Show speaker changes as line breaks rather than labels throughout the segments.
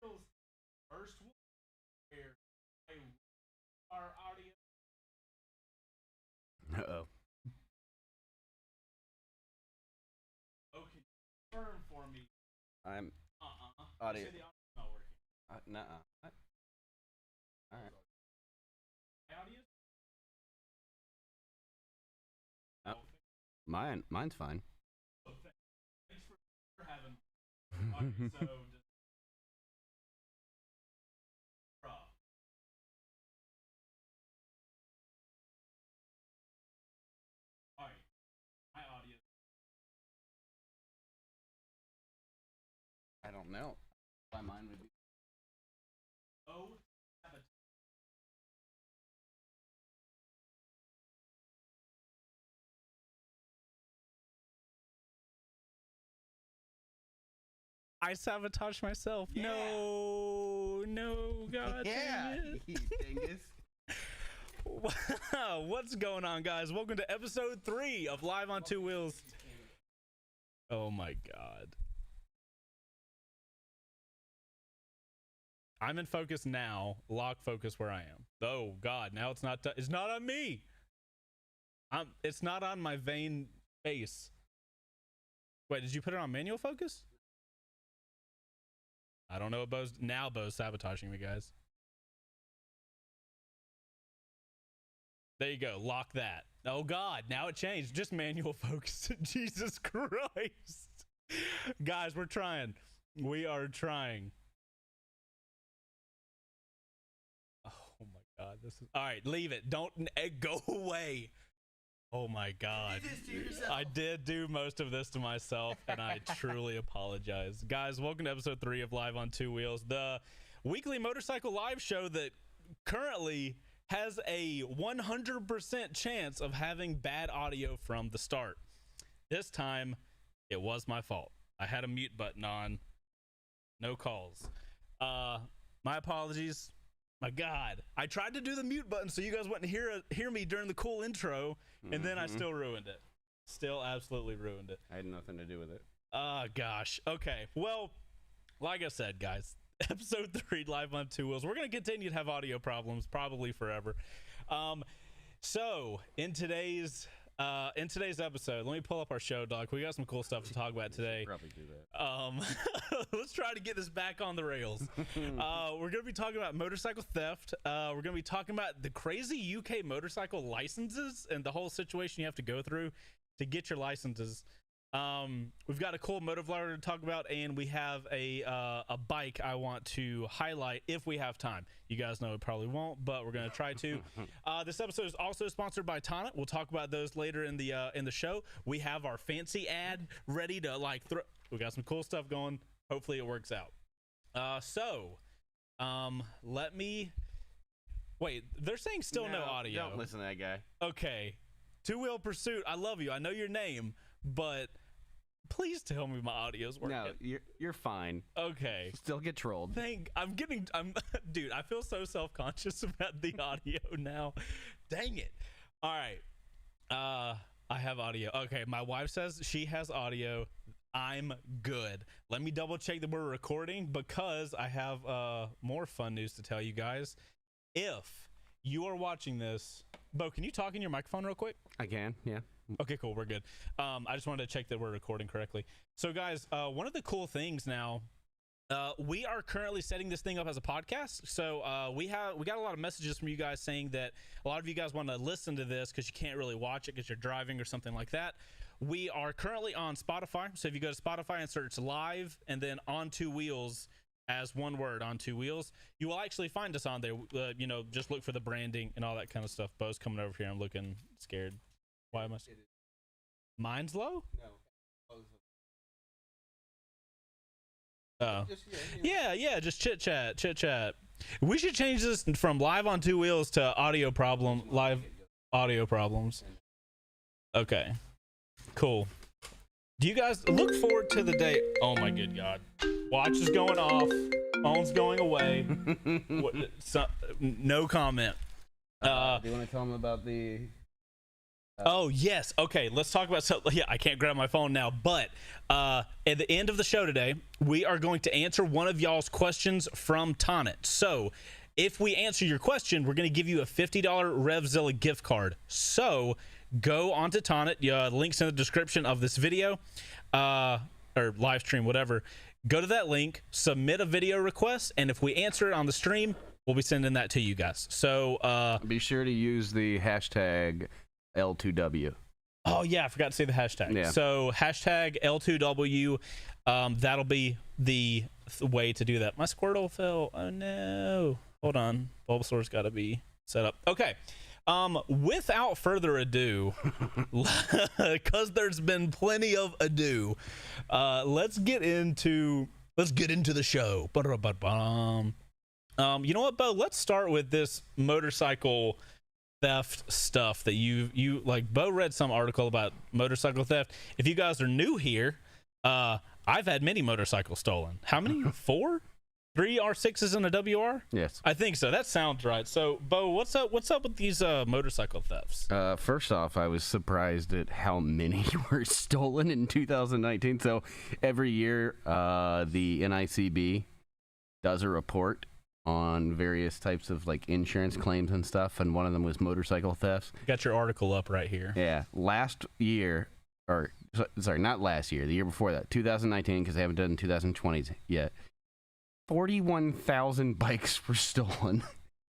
First one where our audio.
Uh-oh.
Okay, confirm for me.
I'm
Audio.
audio.
The audio's not working.
Nuh-uh. What? All right.
My audio?
Mine's fine.
Oh, thanks for having. Okay, so just all right, my audio.
I don't know why mine would be.
Oh, have a I sabotaged myself.
Yeah.
No, God.
Yeah, you dingus.
Wow, what's going on, guys? Welcome to episode 3 of Live on Two Wheels. Oh my God. I'm in focus now. Lock focus where I am. Oh God, now it's not. It's not on me. It's not on my vain face. Wait, did you put it on manual focus? I don't know what Bo's sabotaging me, guys. There you go. Lock that. Oh God, now it changed. Just manual focus. Jesus Christ. Guys, we're trying. We are trying. Oh my God, this is all right. Leave it. Don't go away. Oh my God. I did do most of this to myself, and I truly apologize. Guys, welcome to episode 3 of Live on Two Wheels, the weekly motorcycle live show that currently has a 100% chance of having bad audio from the start. This time, it was my fault. I had a mute button on. No calls. My apologies. My God, I tried to do the mute button so you guys wouldn't hear me during the cool intro, and then I still ruined it. Still absolutely ruined it.
I had nothing to do with it.
Gosh. Okay. Well, like I said, guys, episode 3 Live on Two Wheels. We're gonna continue to have audio problems probably forever. So in today's episode, let me pull up our show, Doc. We got some cool stuff to talk about today.
Probably do that.
Let's try to get this back on the rails. We're gonna be talking about motorcycle theft. We're gonna be talking about the crazy UK motorcycle licenses and the whole situation you have to go through to get your licenses. We've got a cool motovlogger to talk about, and we have a bike I want to highlight if we have time. You guys know we probably won't, but we're gonna try to. This episode is also sponsored by Tonic. We'll talk about those later in the show. We have our fancy ad ready to throw. We got some cool stuff going. Hopefully it works out. Let me wait. They're saying still no audio.
Don't listen to that guy.
Okay, Two Wheel Pursuit. I love you. I know your name, but please tell me my audio's working.
No, you're fine.
Okay.
Still get trolled.
Dude, I feel so self-conscious about the audio now. Dang it. All right. I have audio. Okay, my wife says she has audio. I'm good. Let me double check that we're recording because I have more fun news to tell you guys. If you are watching this, Bo, can you talk in your microphone real quick?
I can, yeah.
Okay, cool. We're good. I just wanted to check that we're recording correctly. So, guys, one of the cool things now, we are currently setting this thing up as a podcast. So we got a lot of messages from you guys saying that a lot of you guys want to listen to this because you can't really watch it because you're driving or something like that. We are currently on Spotify. So if you go to Spotify and search live and then On Two Wheels as one word, On Two Wheels, you will actually find us on there. Just look for the branding and all that kind of stuff. Bo's coming over here. I'm looking scared. Why am I? Mine's low? No. Yeah, just chit chat. We should change this from live on two wheels to live audio problems. Okay, cool. Do you guys look forward to the day? Oh my good God. Watch is going off. Phone's going away. No comment.
Do you want to tell them about the
Oh yes, okay. Let's talk about. So yeah, I can't grab my phone now, but at the end of the show today, we are going to answer one of y'all's questions from Tonnet. So, if we answer your question, we're going to give you a $50 Revzilla gift card. So, go onto Tonnet. Links in the description of this video, or live stream, whatever. Go to that link, submit a video request, and if we answer it on the stream, we'll be sending that to you guys. So,
be sure to use the hashtag L2W.
Oh yeah, I forgot to say the hashtag.
Yeah.
So hashtag L2W. That'll be the way to do that. My Squirtle fell. Oh no. Hold on. Bulbasaur's got to be set up. Okay. Without further ado, because there's been plenty of ado, let's get into the show. You know what, Bo? Let's start with this motorcycle theft stuff that you like. Bo read some article about motorcycle theft. If you guys are new here, I've had many motorcycles stolen. How many? 4? 3 R6s and a WR?
Yes.
I think so. That sounds right. So, Bo, what's up with these motorcycle thefts?
First off, I was surprised at how many were stolen in 2019. So every year, the NICB does a report on various types of like insurance claims and stuff, and one of them was motorcycle thefts.
Got your article up right here.
Yeah, last year, or sorry, not last year, the year before that, 2019, because they haven't done 2020s yet. 41,000 bikes were stolen.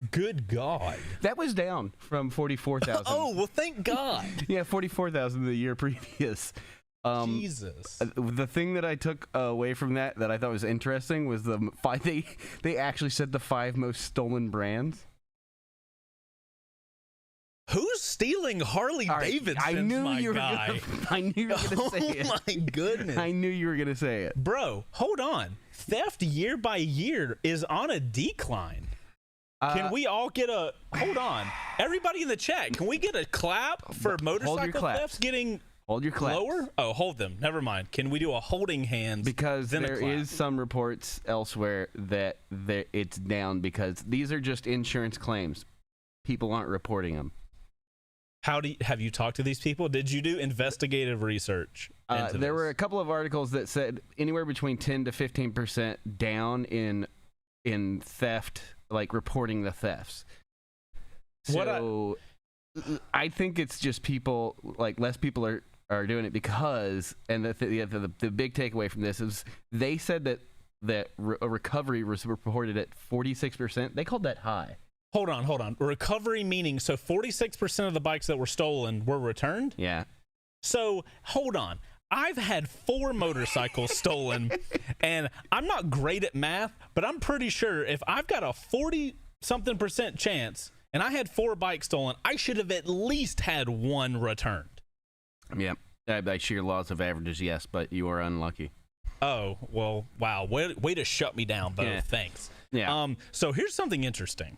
Good God.
That was down from 44,000.
Oh, well, thank God.
Yeah, 44,000 the year previous.
Jesus.
The thing that I took away from that I thought was interesting was the they actually said the 5 most stolen brands.
Who's stealing Harley Davidsons,
I knew
my
you were
guy?
I knew you were gonna say it.
Oh my goodness.
I knew you were gonna say it.
Bro, hold on. Theft year by year is on a decline. Can we all get a hold on? Everybody in the chat, can we get a clap for motorcycle thefts getting
Hold your claps.
lower? Oh, hold them. Never mind. Can we do a holding hands?
Because
then
there is some reports elsewhere that it's down because these are just insurance claims. People aren't reporting them.
Have you talked to these people? Did you do investigative research?
There were a couple of articles that said anywhere between 10 to 15% down in theft, like reporting the thefts. So I think it's just people, like less people are doing it because, and the big takeaway from this is they said that a recovery was reported at 46%. They called that high.
Hold on. Recovery meaning, so 46% of the bikes that were stolen were returned?
Yeah. So,
hold on. I've had 4 motorcycles stolen, and I'm not great at math, but I'm pretty sure if I've got a 40-something% chance, and I had 4 bikes stolen, I should have at least had 1 returned.
Yeah. By sheer laws of averages, yes, but you are unlucky.
Oh, well, wow. Way to shut me down, Bo. Yeah. Thanks.
Yeah.
So here's something interesting.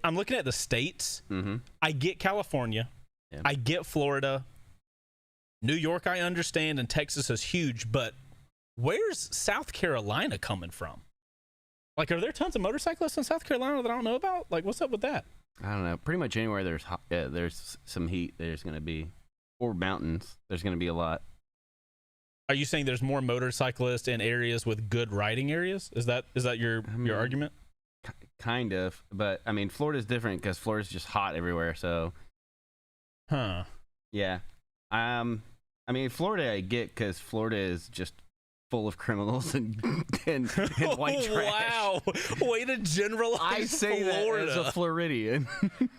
I'm looking at the states.
Mm-hmm.
I get California. Yeah. I get Florida. New York, I understand, and Texas is huge, but where's South Carolina coming from? Like, are there tons of motorcyclists in South Carolina that I don't know about? Like, what's up with that?
I don't know. Pretty much anywhere there's some heat, there's going to be, or mountains, there's going to be a lot.
Are you saying there's more motorcyclists in areas with good riding areas? Is that your argument?
Kind of, but I mean, Florida's different because Florida's just hot everywhere. So, yeah. I mean, Florida I get because Florida is just full of criminals and white trash.
Wow, way to generalize.
I say
Florida.
that as a Floridian.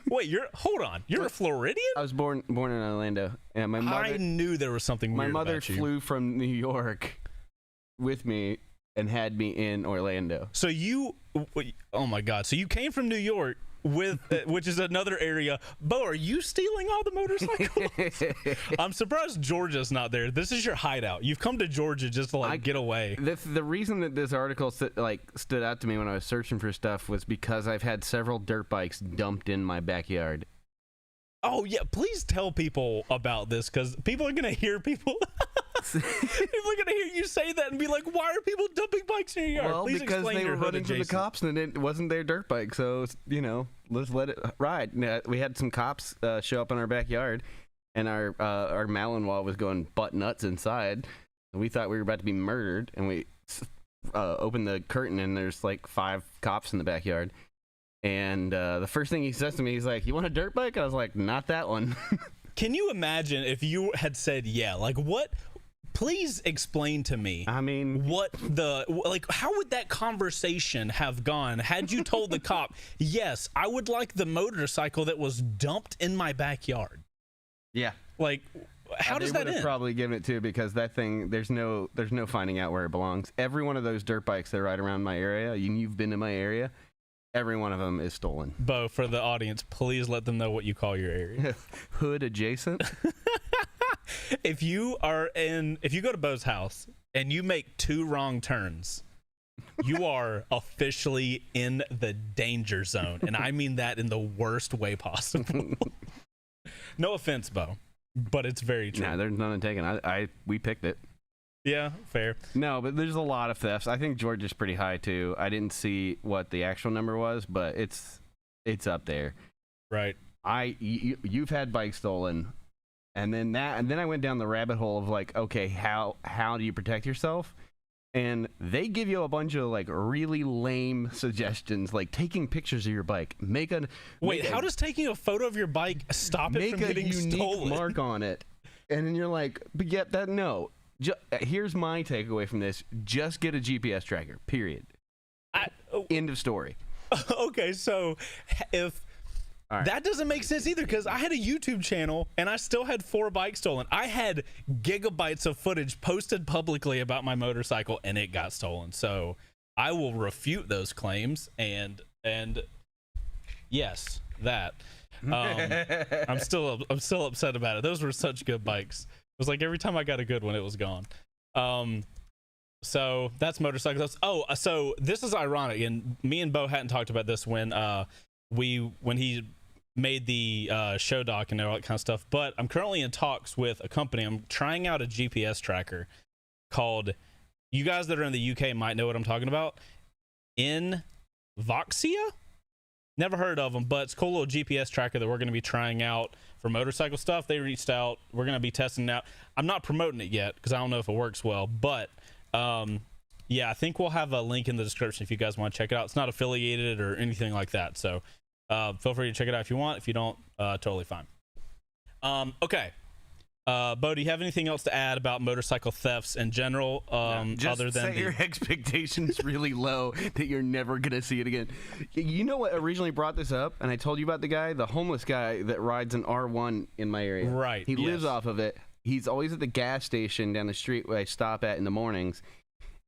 Wait, hold on. You're a Floridian?
I was born in Orlando, and my mother.
I knew there was something weird
My mother
about you.
flew from New York with me and had me in Orlando.
So oh my God. So you came from New York with, which is another area. Bo, are you stealing all the motorcycles? I'm surprised Georgia's not there. This is your hideout. You've come to Georgia just to get away.
The reason that this article stood out to me when I was searching for stuff was because I've had several dirt bikes dumped in my backyard.
Oh yeah, please tell people about this because people are gonna hear people. People are gonna hear you say that and be like, "Why are people dumping bikes in your yard?"
Well,
please
because they were running from the cops and it wasn't their dirt bike, so let's let it ride. We had some cops show up in our backyard, and our Malinois was going butt nuts inside. We thought we were about to be murdered, and we opened the curtain, and there's like 5 cops in the backyard. And the first thing he says to me, he's like, "You want a dirt bike?" I was like, "Not that one."
Can you imagine if you had said yeah? Like, what? Please explain to me.
I mean,
how would that conversation have gone had you told the cop, "Yes, I would like the motorcycle that was dumped in my backyard"?
Yeah.
Like, how does that end?
Probably given it to, because that thing, there's no finding out where it belongs. Every one of those dirt bikes that ride around my area, you've been in my area, every one of them is stolen.
Bo, for the audience, please let them know what you call your area.
Hood adjacent.
If you go to Bo's house and you make 2 wrong turns, you are officially in the danger zone. And I mean that in the worst way possible. No offense, Bo, but it's very true.
Nah, there's none taken. We picked it.
Yeah, fair.
No, but there's a lot of thefts. I think George is pretty high too. I didn't see what the actual number was, but it's up there.
Right.
You've had bikes stolen. And then I went down the rabbit hole of like, okay, how do you protect yourself? And they give you a bunch of like really lame suggestions, like taking pictures of your bike.
How does taking a photo of your bike stop it from getting stolen?
Make a unique mark on it. And then you're like, but yet that no. Here's my takeaway from this: just get a GPS tracker. Period. End of story.
Okay, so if. Right. That doesn't make sense either, because I had a YouTube channel and I still had 4 bikes stolen. I had gigabytes of footage posted publicly about my motorcycle and it got stolen. So I will refute those claims and yes, that. I'm still upset about it. Those were such good bikes. It was like every time I got a good one, it was gone. So that's motorcycles. So this is ironic, and me and Bo hadn't talked about this when he made the show doc and all that kind of stuff, but I'm currently in talks with a company. I'm trying out a GPS tracker called, you guys that are in the UK might know what I'm talking about, Untitled. Never heard of them, but it's a cool little GPS tracker that we're going to be trying out for motorcycle stuff. They reached out. We're going to be testing it out. I'm not promoting it yet because I don't know if it works well, but yeah, I think we'll have a link in the description if you guys want to check it out. It's not affiliated or anything like that, so feel free to check it out if you want. If you don't, totally fine. Okay. Bo, do you have anything else to add about motorcycle thefts in general? Other than
set your expectations really low that you're never going to see it again. You know what originally brought this up? And I told you about the homeless guy that rides an R1 in my area.
Right.
He lives off of it. He's always at the gas station down the street where I stop at in the mornings.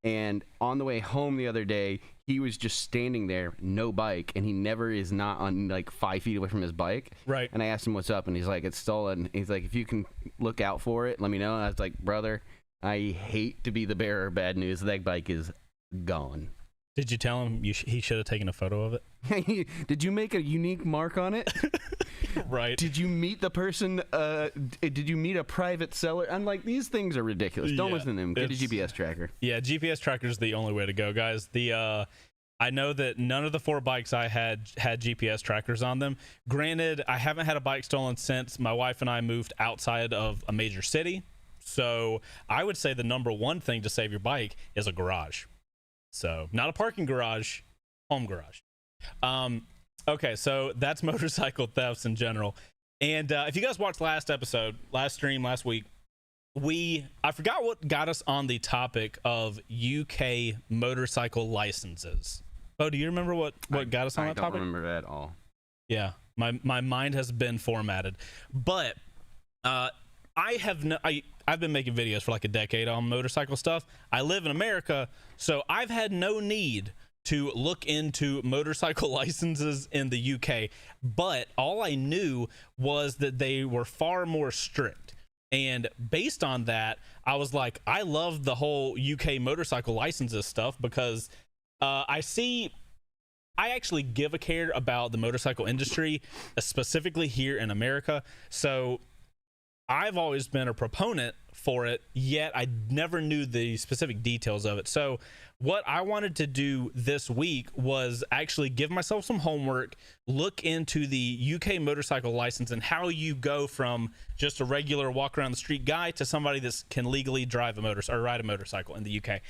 And on the way home the other day, he was just standing there, no bike, and he never is not on like 5 feet away from his bike.
Right.
And I asked him what's up, and he's like, "It's stolen." He's like, "If you can look out for it, let me know." And I was like, "Brother, I hate to be the bearer of bad news. That bike is gone."
Did you tell him he should have taken a photo of it?
Did you make a unique mark on it?
Right.
Did you meet the person? Did you meet a private seller? I'm like, these things are ridiculous. Don't listen to them. Get a GPS tracker.
Yeah, GPS tracker is the only way to go, guys. I know that none of the 4 bikes I had GPS trackers on them. Granted, I haven't had a bike stolen since my wife and I moved outside of a major city. So I would say the number one thing to save your bike is a garage. So not a parking garage, home garage. Okay, so that's motorcycle thefts in general. And if you guys watched last stream last week, I forgot what got us on the topic of UK motorcycle licenses. Oh, do you remember what got us on that topic?
I don't remember at all.
Yeah, my mind has been formatted. But I've been making videos for like a decade on motorcycle stuff. I live in America, so I've had no need to look into motorcycle licenses in the UK, but all I knew was that they were far more strict. And based on that, I was like, I love the whole UK motorcycle licenses stuff because I actually give a care about the motorcycle industry, specifically here in America. So I've always been a proponent for it, yet I never knew the specific details of it. So what I wanted to do this week was actually give myself some homework, look into the UK motorcycle license and how you go from just a regular walk around the street guy to somebody that can legally drive a motorcycle or ride a motorcycle in the UK.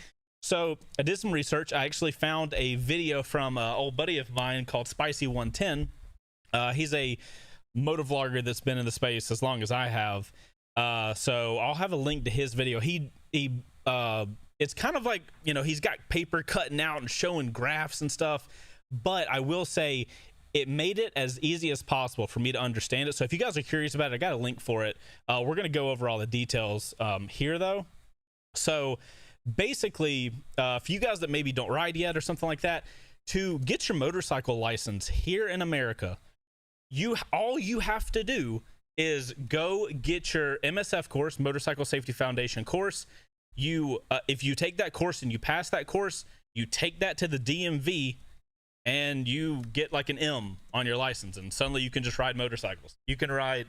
So I did some research. I actually found a video from an old buddy of mine called Spicy110. He's a motovlogger that's been in the space as long as I have. So I'll have a link to his video. It's kind of like, you know, he's got paper cutting out and showing graphs and stuff, but I will say it made it as easy as possible for me to understand it. So if you guys are curious about it, I got a link for it. We're going to go over all the details here though. So basically, for you guys that maybe don't ride yet or something like that, to get your motorcycle license here in America, all you have to do is go get your MSF course, Motorcycle Safety Foundation course. If you take that course and you pass that course, you take that to the DMV and you get like an M on your license, and suddenly you can just ride motorcycles. You can ride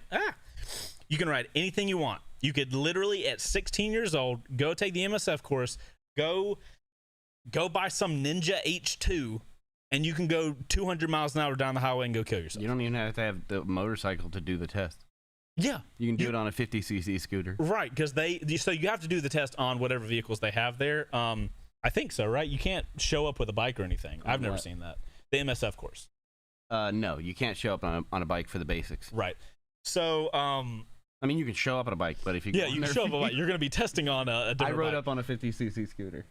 anything you want. You could literally at 16 years old go take the MSF course, go buy some Ninja H2, and you can go 200 miles an hour down the highway and go kill yourself.
You don't even have to have the motorcycle to do the test.
Yeah,
you can do it on a 50cc scooter.
Right, because so you have to do the test on whatever vehicles they have there. I think so, right? You can't show up with a bike or anything. I've never seen that. The MSF course.
No, you can't show up on a bike for the basics.
Right. So, I
mean, you can show up on a bike, but if you
you can show up on a bike. You're going to be testing on a different
I rode
bike.
up on a 50cc scooter.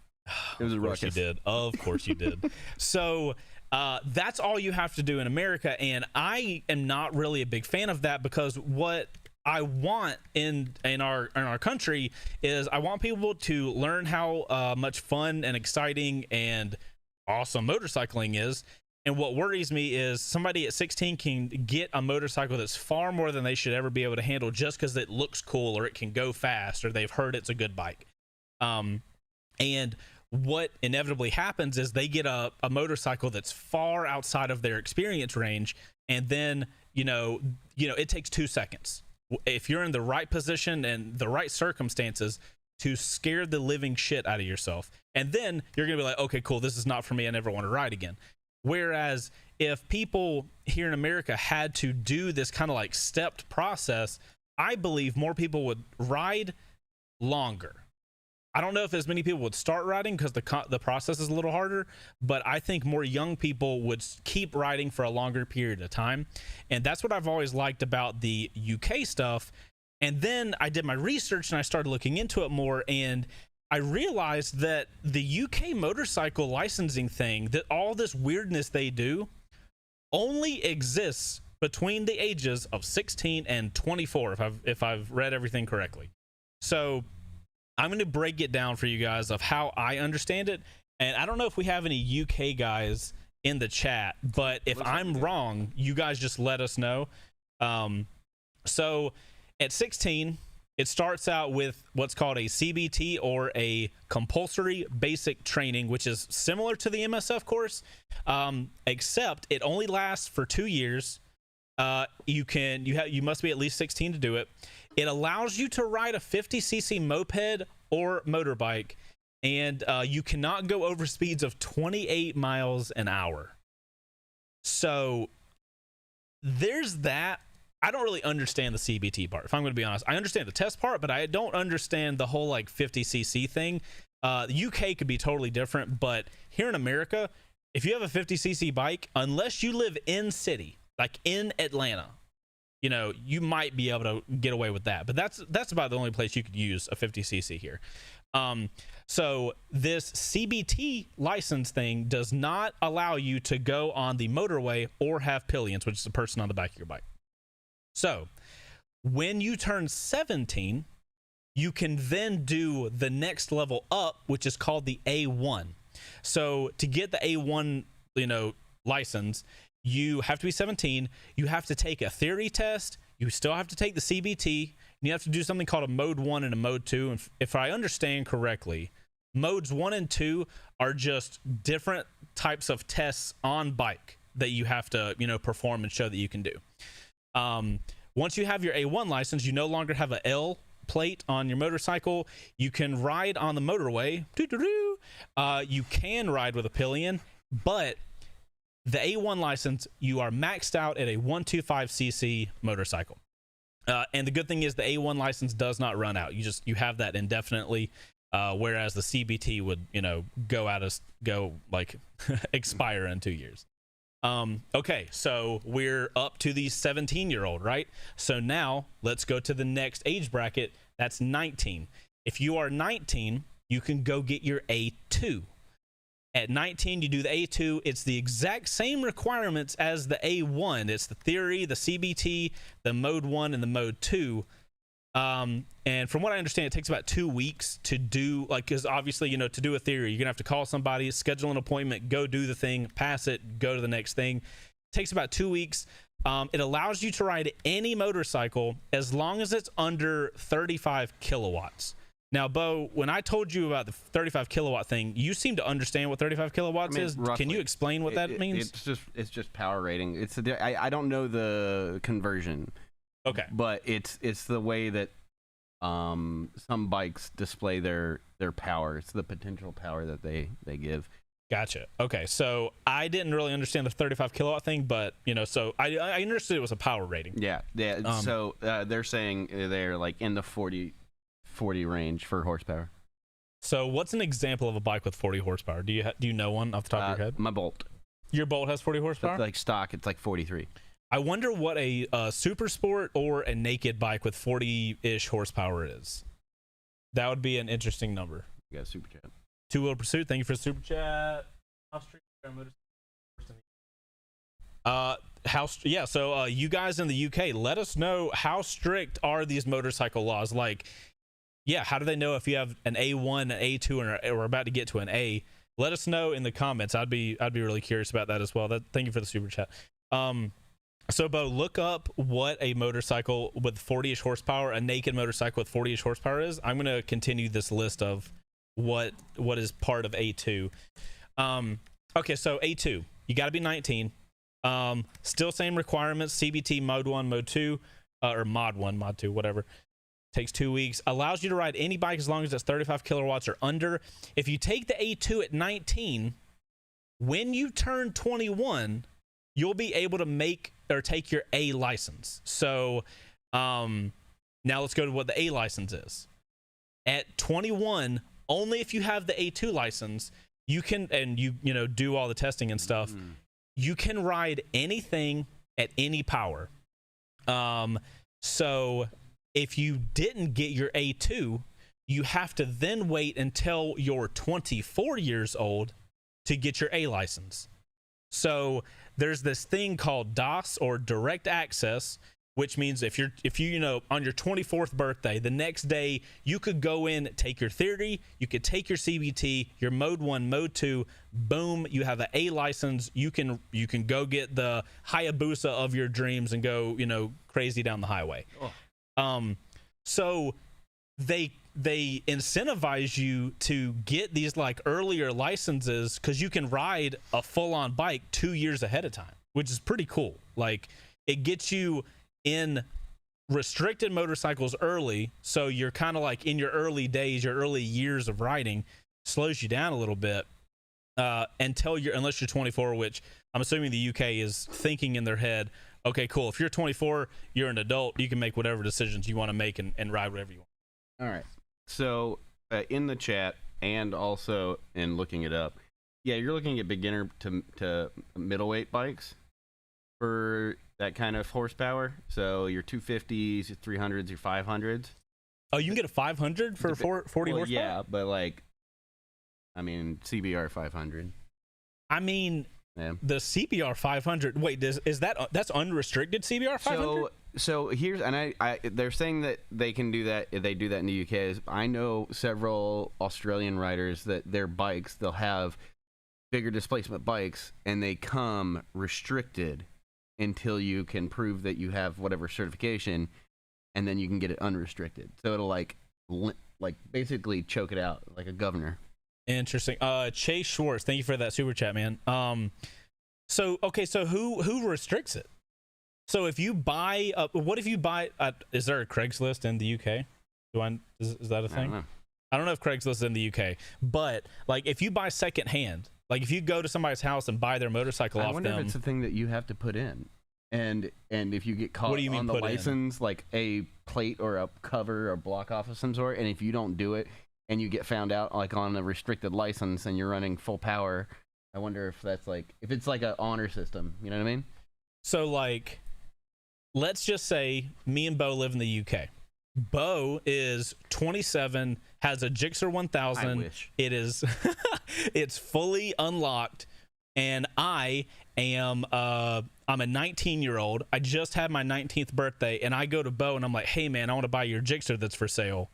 It was a ruckus.
You did. Of course you did. So that's all you have to do in America, and I am not really a big fan of that, because what I want in our country is I want people to learn how much fun and exciting and awesome motorcycling is. And what worries me is somebody at 16 can get a motorcycle that's far more than they should ever be able to handle just because it looks cool or it can go fast or they've heard it's a good bike. And what inevitably happens is they get a motorcycle that's far outside of their experience range, and then you know it takes 2 seconds if you're in the right position and the right circumstances to scare the living shit out of yourself, and then you're gonna be like, okay, cool, this is not for me, I never want to ride again. Whereas if people here in America had to do this kind of like stepped process, I believe more people would ride longer. I don't know if as many people would start riding because the process is a little harder, but I think more young people would keep riding for a longer period of time. And that's what I've always liked about the UK stuff. And then I did my research and I started looking into it more, and I realized that the UK motorcycle licensing thing, that all this weirdness they do only exists between the ages of 16 and 24, if I've read everything correctly. So I'm going to break it down for you guys of how I understand it. And I don't know if we have any UK guys in the chat, but if I'm wrong, you guys just let us know. So at 16, it starts out with what's called a CBT, or a compulsory basic training, which is similar to the MSF course, except it only lasts for 2 years. You must be at least 16 to do it. It allows you to ride a 50cc moped or motorbike, and you cannot go over speeds of 28 miles an hour. So there's that. I don't really understand the CBT part, if I'm going to be honest. I understand the test part, but I don't understand the whole like 50cc thing. The UK could be totally different, but here in America, if you have a 50cc bike, unless you live in city, like in Atlanta, you might be able to get away with that. But that's about the only place you could use a 50cc here. So this CBT license thing does not allow you to go on the motorway or have pillions, which is a person on the back of your bike. So when you turn 17, you can then do the next level up, which is called the A1. So to get the A1, license, you have to be 17. You have to take a theory test. You still have to take the CBT. And you have to do something called a mode 1 and a mode 2. And if I understand correctly, modes 1 and 2 are just different types of tests on bike that you have to, perform and show that you can do. once you have your A1 license, you no longer have a L plate on your motorcycle. You can ride on the motorway. You can ride with a pillion, but the A1 license, you are maxed out at a 125cc motorcycle. And the good thing is the A1 license does not run out. You have that indefinitely, whereas the CBT would, go like expire in 2 years. Okay, so we're up to the 17-year-old, right? So now let's go to the next age bracket. That's 19. If you are 19, you can go get your A2. At 19, you do the A2. It's the exact same requirements as the A1. It's the theory, the CBT, the mode 1, and the mode 2. And from what I understand, it takes about 2 weeks to do, because obviously, to do a theory, you're going to have to call somebody, schedule an appointment, go do the thing, pass it, go to the next thing. It takes about 2 weeks. It allows you to ride any motorcycle as long as it's under 35 kilowatts. Now, Bo, when I told you about the 35 kilowatt thing, you seem to understand what 35 kilowatts is.
Roughly.
Can you explain what that means?
It's just power rating. I don't know the conversion.
Okay.
But it's the way that some bikes display their power. It's the potential power that they give.
Gotcha. Okay, so I didn't really understand the 35 kilowatt thing, but so I understood it was a power rating.
Yeah. So they're saying they're like in the 40 range for horsepower.
So what's an example of a bike with 40 horsepower? Do you know one off the top of your head?
My Bolt.
Your Bolt has 40 horsepower?
Like stock, it's like 43.
I wonder what a super sport or a naked bike with 40-ish horsepower is. That would be an interesting number.
You got a super chat.
Two Wheel Pursuit, thank you for the super chat. So you guys in the UK, let us know how strict are these motorcycle laws. Like, how do they know if you have an A1, an A2, or about to get to an A? Let us know in the comments. I'd be really curious about that as well. Thank you for the super chat. So, Bo, look up what a motorcycle with 40-ish horsepower, a naked motorcycle with 40-ish horsepower is. I'm going to continue this list of what is part of A2. Okay, so A2, you got to be 19. Still same requirements, CBT, Mode 1, Mode 2, or Mod 1, Mod 2, whatever. Takes 2 weeks. Allows you to ride any bike as long as it's 35 kilowatts or under. If you take the A2 at 19, when you turn 21, you'll be able to make or take your A license. So now let's go to what the A license is. At 21, only if you have the A2 license, you can, and you do all the testing and stuff, you can ride anything at any power. So if you didn't get your A2, you have to then wait until you're 24 years old to get your A license. So there's this thing called DOS, or direct access, which means if you on your 24th birthday, the next day you could go in, take your theory, you could take your CBT, your Mode 1, Mode 2, boom, you have an A license. You can go get the Hayabusa of your dreams and go crazy down the highway. So they incentivize you to get these like earlier licenses because you can ride a full-on bike 2 years ahead of time, which is pretty cool. Like, it gets you in restricted motorcycles early, so you're kind of like in your early days, your early years of riding, slows you down a little bit unless you're 24, which I'm assuming the UK is thinking in their head, okay, cool, if you're 24, you're an adult, you can make whatever decisions you want to make and ride whatever you want.
All right. So in the chat and also in looking it up, you're looking at beginner to middleweight bikes for that kind of horsepower. So your 250s, your 300s, your 500s.
Oh, you can get a 500 for 40 horsepower?
Yeah, but CBR 500.
The CBR 500. Wait, that's unrestricted CBR 500?
So here's, and they're saying that they can do that. They do that in the UK. I know several Australian riders that their bikes, they'll have bigger displacement bikes, and they come restricted until you can prove that you have whatever certification, and then you can get it unrestricted. So it'll like basically choke it out like a governor.
Interesting. Chase Schwartz, thank you for that super chat, man. So who restricts it? So if you buy, what if you buy? Is there a Craigslist in the UK? Is that a thing? I don't know if Craigslist is in the UK, but like if you buy secondhand, like if you go to somebody's house and buy their motorcycle off them, I wonder
if it's a thing that you have to put in, and if you get caught on the license, like a plate or a cover or block off of some sort, and if you don't do it and you get found out like on a restricted license and you're running full power, I wonder if that's like if it's like an honor system. You know what I mean?
So like, let's just say me and Bo live in the UK. Bo is 27, has a Gixxer 1000.
I wish.
It is it's fully unlocked, and I am I'm a 19-year-old. I just had my 19th birthday, and I go to Bo and I'm like, "Hey man, I want to buy your Gixxer that's for sale."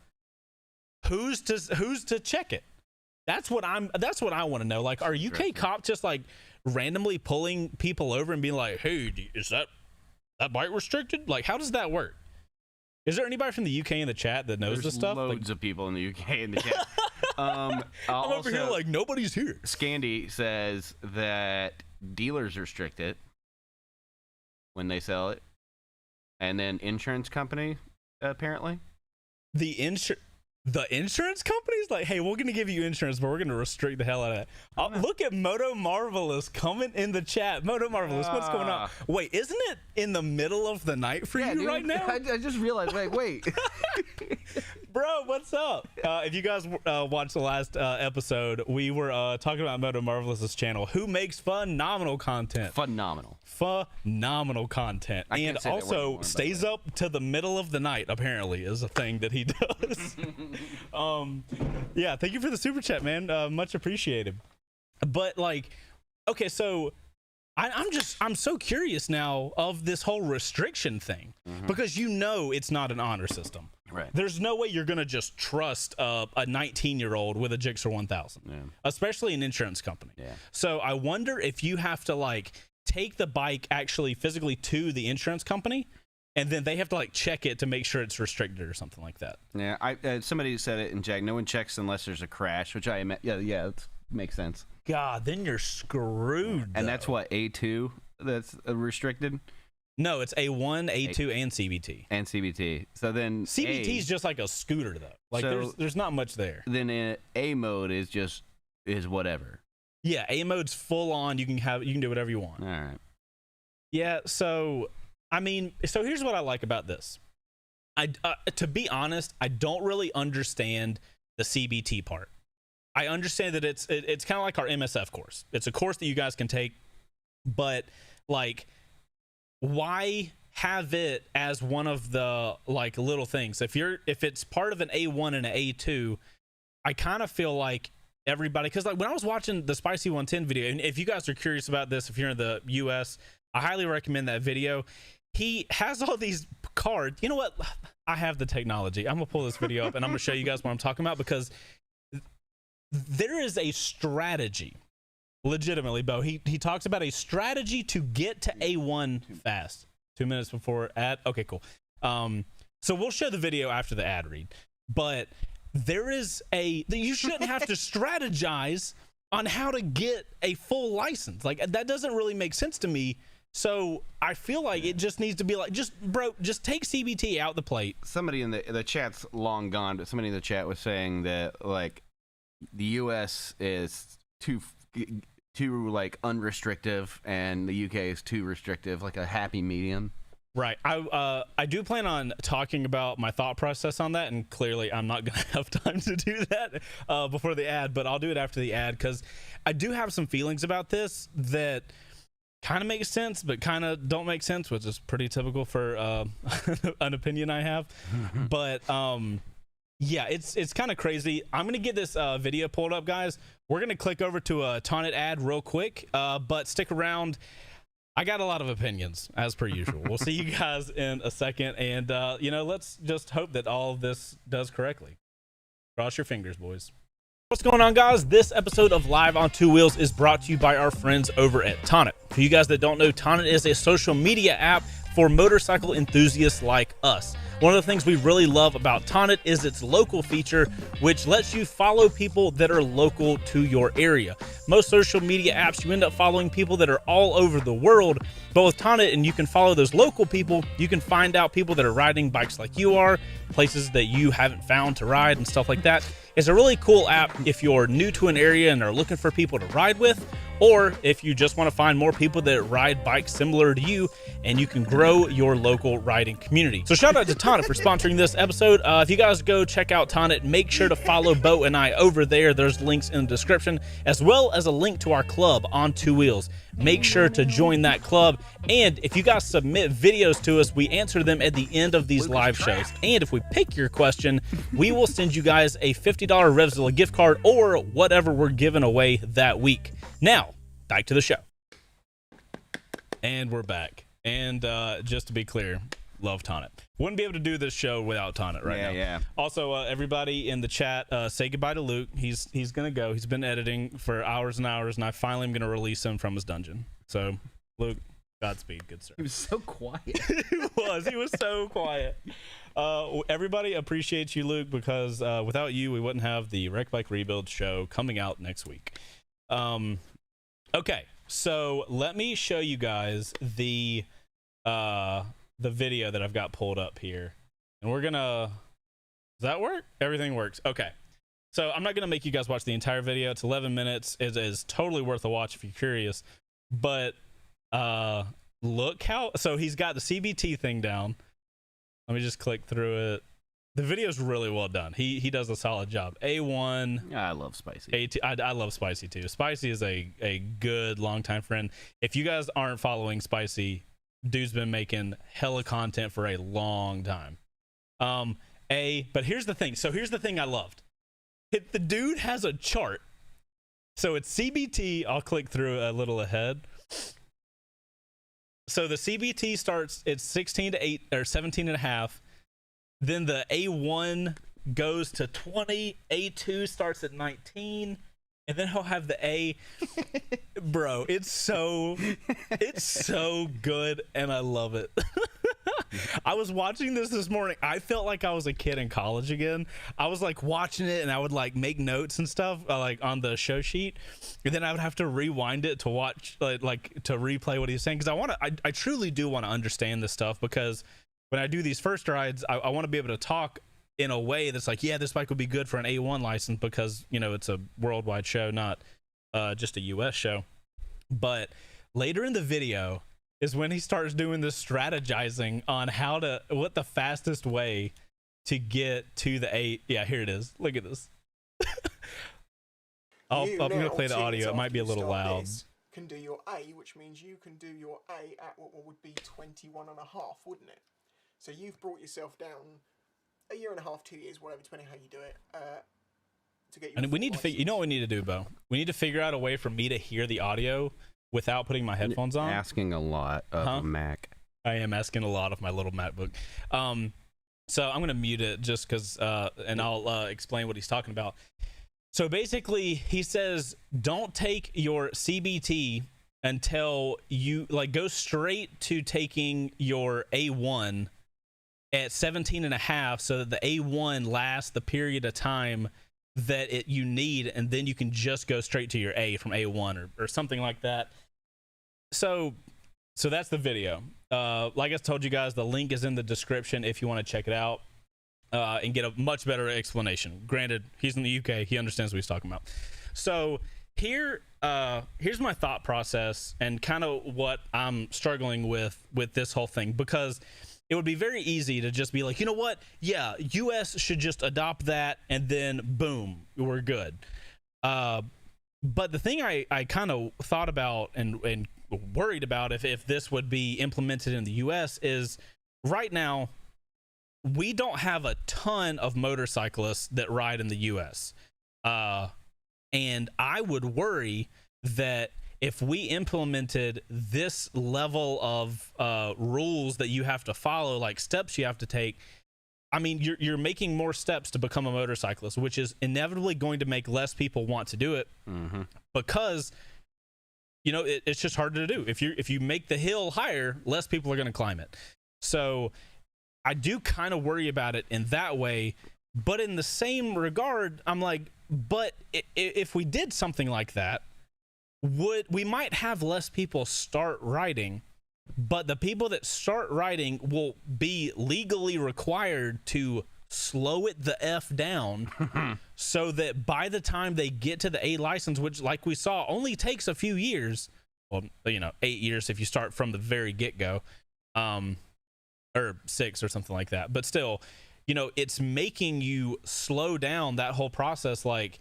Who's to check it? That's what I want to know. Like, are UK cops just like randomly pulling people over and being like, "Hey, is that bike restricted?" Like, how does that work? Is there anybody from the UK in the chat that knows this stuff?
Loads of people in the UK in the chat.
I'm over here like nobody's here.
Scandy says that dealers restrict it when they sell it, and then insurance company apparently.
The insurance company's like, hey, we're gonna give you insurance, but we're gonna restrict the hell out of it. Oh, look at Moto Marvelous coming in the chat. Moto Marvelous, what's going on? Wait, isn't it in the middle of the night for you dude, right now?
I just realized. Wait.
Bro, what's up? If you guys watched the last episode, we were talking about Moto Marvelous's channel, who makes phenomenal content. Phenomenal content, and also stays up to the middle of the night. Apparently, is a thing that he does. Yeah, thank you for the super chat, man. Much appreciated. But like, okay, so I'm so curious now of this whole restriction thing, because it's not an honor system. Right. There's no way you're gonna just trust a 19-year-old with a Gixxer 1000, especially an insurance company. Yeah. So I wonder if you have to like take the bike actually physically to the insurance company, and then they have to like check it to make sure it's restricted or something like that.
Yeah, somebody said it in Jack. No one checks unless there's a crash, which it makes sense.
God, then you're screwed.
And that's what A2 that's restricted.
No, it's A1, A2, and CBT.
And CBT. So then
CBT is just like a scooter though. Like there's not much there.
Then A mode is whatever.
Yeah, A mode's full on. You can do whatever you want.
All right.
Yeah. So I mean, so here's what I like about this. To be honest, I don't really understand the CBT part. I understand that it's kind of like our MSF course. It's a course that you guys can take, but like, why have it as one of the like little things? If it's part of an A1 and an A2, I kind of feel like everybody, because like when I was watching the Spicy 110 video, and if you guys are curious about this, if you're in the US, I highly recommend that video. He has all these cards. You know what? I have the technology. I'm gonna pull this video up and I'm gonna show you guys what I'm talking about, because there is a strategy. Legitimately, Bo. He talks about a strategy to get to A1 fast. 2 minutes before ad. Okay, cool. So we'll show the video after the ad read. But you shouldn't have to strategize on how to get a full license. Like, that doesn't really make sense to me. So I feel like it just needs to be like, just take CBT out the plate.
Somebody in the chat's long gone, but somebody in the chat was saying that like the US is too like unrestrictive and the UK is too restrictive, like a happy medium.
Right. I do plan on talking about my thought process on that, and clearly I'm not gonna have time to do that before the ad, but I'll do it after the ad, because I do have some feelings about this that kind of makes sense but kind of don't make sense, which is pretty typical for an opinion I have. But yeah, it's kind of crazy. I'm gonna get this video pulled up, guys. We're gonna click over to a Tonnit ad real quick, but stick around. I got a lot of opinions, as per usual. We'll see you guys in a second, and let's just hope that all of this does correctly. Cross your fingers, boys. What's going on, guys? This episode of Live on Two Wheels is brought to you by our friends over at Tonnit. For you guys that don't know, Tonnit is a social media app for motorcycle enthusiasts like us. One of the things we really love about Tonnit is its local feature, which lets you follow people that are local to your area. most social media apps, you end up following people that are all over the world. But with Tonnit, and you can follow those local people, you can find out people that are riding bikes like you are, places that you haven't found to ride and stuff like that. It's a really cool app if you're new to an area and are looking for people to ride with, or if you just want to find more people that ride bikes similar to you, and you can grow your local riding community. So shout out to Tonnit for sponsoring this episode. If you guys go check out Tonnit, make sure to follow Bo and I over there. There's links in the description, as well as a link to our club, Ontwowheels. Make sure to join that club. And if you guys submit videos to us, we answer them at the end of these live shows. And if we pick your question, we will send you guys a $50 Revzilla gift card or whatever we're giving away that week. Now, back to the show. And we're back. And just to be clear, love Tonnit. Wouldn't be able to do this show without Tonnit right now.
Yeah.
Also, everybody in the chat, say goodbye to Luke. He's going to go. He's been editing for hours and hours, and I finally am going to release him from his dungeon. So, Luke, Godspeed, good sir.
He was so quiet.
He was so quiet. Everybody appreciates you, Luke, because without you, we wouldn't have the Wreck Bike Rebuild show coming out next week. Okay, so let me show you guys the video that I've got pulled up here, and we're gonna. Does that work? Everything works. Okay, so I'm not gonna make you guys watch the entire video. It's 11 minutes. It is totally worth a watch if you're curious. But look how. So he's got the CBT thing down. Let me just click through it. The video's really well done. He does a solid job. A1.
I love Spicy.
A2, I love Spicy too. Spicy is a good longtime friend. If you guys aren't following Spicy, dude's been making hella content for a long time. But here's the thing. So here's the thing I loved. The dude has a chart. So it's CBT. I'll click through a little ahead. So the CBT starts, it's 16 to 8 or 17 and a half. Then the A1 goes to 20. A2 starts at 19. And then he'll have the A. Bro, it's so good, and I love it. I was watching this morning. I felt like I was a kid in college again. I was like watching it, and I would like make notes and stuff like on the show sheet, and then I would have to rewind it to watch like to replay what he's saying, because I truly do want to understand this stuff, because when I do these first rides, I want to be able to talk in a way that's like, yeah, this bike would be good for an A1 license, because it's a worldwide show, not just a US show. But later in the video is when he starts doing this strategizing on what the fastest way to get to the A. Yeah, here it is. Look at this. I'm going to play the audio. It might be a little loud.
Can do your A, which means you can do your A at what would be 21 and a half, wouldn't it? So you've brought yourself down a year and a half, 2 years, whatever, depending how you do it, to get your.
And we need to figure. You know what we need to do, Bo? We need to figure out a way for me to hear the audio without putting my headphones on.
Asking a lot of a Mac.
I am asking a lot of my little MacBook. So I'm gonna mute it just because, and I'll explain what he's talking about. So basically, he says, don't take your CBT until you go straight to taking your A1 at 17 and a half, so that the A1 lasts the period of time that you need, and then you can just go straight to your A from A1 or something like that. So that's the video. Like I told you guys, the link is in the description if you want to check it out and get a much better explanation. Granted, he's in the UK, he understands what he's talking about. So here's my thought process and kind of what I'm struggling with this whole thing, because it would be very easy to just be like, you know what? Yeah, US should just adopt that, and then boom, we're good. But the thing I kind of thought about and worried about if this would be implemented in the US is, right now, we don't have a ton of motorcyclists that ride in the US. And I would worry that if we implemented this level of rules that you have to follow, like steps you have to take, I mean, you're making more steps to become a motorcyclist, which is inevitably going to make less people want to do it, because it's just harder to do. If you make the hill higher, less people are going to climb it. So I do kind of worry about it in that way. But in the same regard, I'm like, but if we did something like that, we might have less people start riding, but the people that start riding will be legally required to slow it the F down so that by the time they get to the A license, which like we saw only takes a few years, well, 8 years if you start from the very get-go, or 6 or something like that, but still, it's making you slow down that whole process. Like,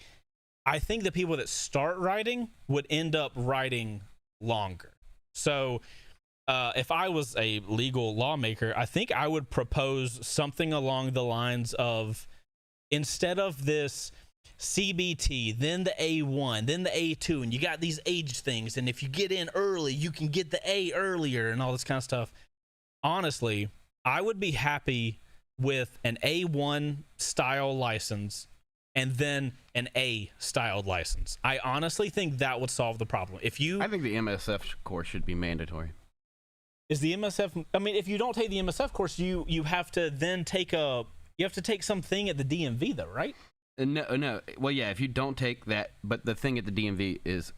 I think the people that start riding would end up riding longer. So if I was a legal lawmaker, I think I would propose something along the lines of, instead of this CBT, then the A1, then the A2, and you got these age things, and if you get in early, you can get the A earlier and all this kind of stuff. Honestly, I would be happy with an A1 style license and then an A styled license. I honestly think that would solve the problem. I think
the MSF course should be mandatory.
Is the MSF? I mean, if you don't take the MSF course, you have to then take something at the DMV though, right?
No. Well, yeah, if you don't take that, but the thing at the DMV is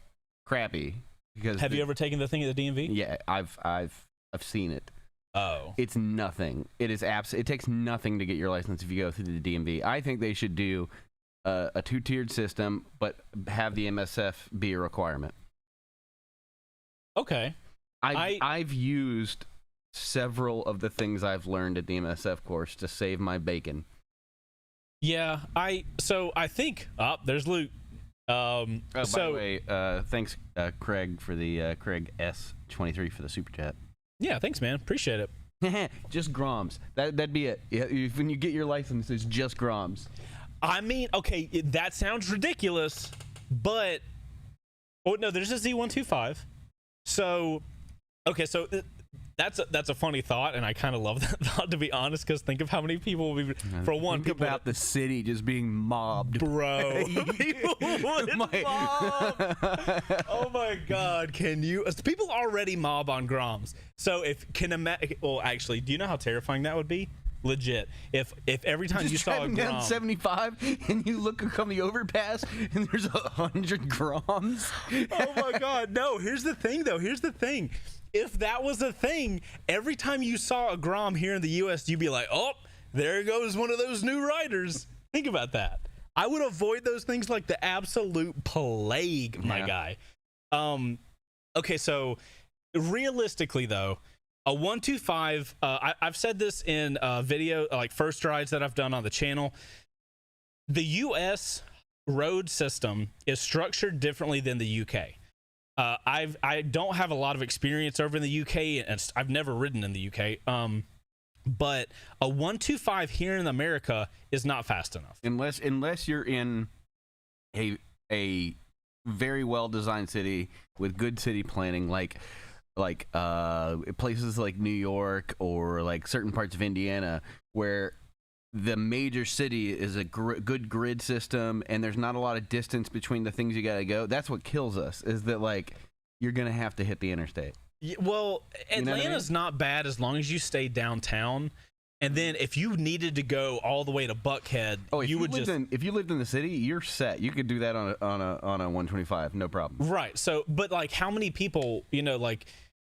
crappy because.
Have you ever taken the thing at the DMV?
Yeah, I've seen it.
Oh,
it's nothing. It takes nothing to get your license if you go through the DMV. I think they should do a 2-tiered system, but have the MSF be a requirement.
Okay.
I've used several of the things I've learned at the MSF course to save my bacon.
Yeah, I think there's Luke.
By the way, thanks Craig for the Craig S23 for the super chat.
Yeah, thanks, man. Appreciate it.
Just Groms. That'd be it. Yeah, when you get your license, it's just Groms.
I mean, okay, that sounds ridiculous, but no, there's a Z125. So, okay, so that's a funny thought, and I kind of love that thought, to be honest, because think of how many people will be, for one,
think about the city just being mobbed,
bro. People would mob. Oh my God, can you? People already mob on Groms. So actually, do you know how terrifying that would be? Legit. If every time you saw a Grom
down 75 and you look on the overpass and there's 100 Groms.
Oh my God, no. Here's the thing, though. If that was a thing, every time you saw a Grom here in the U.S., you'd be like, oh, there goes one of those new riders. Think about that. I would avoid those things like the absolute plague, my guy. Okay, so realistically, though, a 125, I've said this in video, like first rides that I've done on the channel. The U.S. road system is structured differently than the U.K. I don't have a lot of experience over in the UK, and I've never ridden in the UK. But a 125 here in America is not fast enough.
Unless you're in a very well designed city with good city planning, like places like New York or like certain parts of Indiana, where the major city is a good grid system and there's not a lot of distance between the things you gotta go. That's what kills us, is that like you're gonna have to hit the interstate.
Yeah, well, Atlanta's not bad as long as you stay downtown. And then if you needed to go all the way to Buckhead, if
you lived in the city, you're set. You could do that on a 125, no problem.
Right. So, but like, how many people? Like,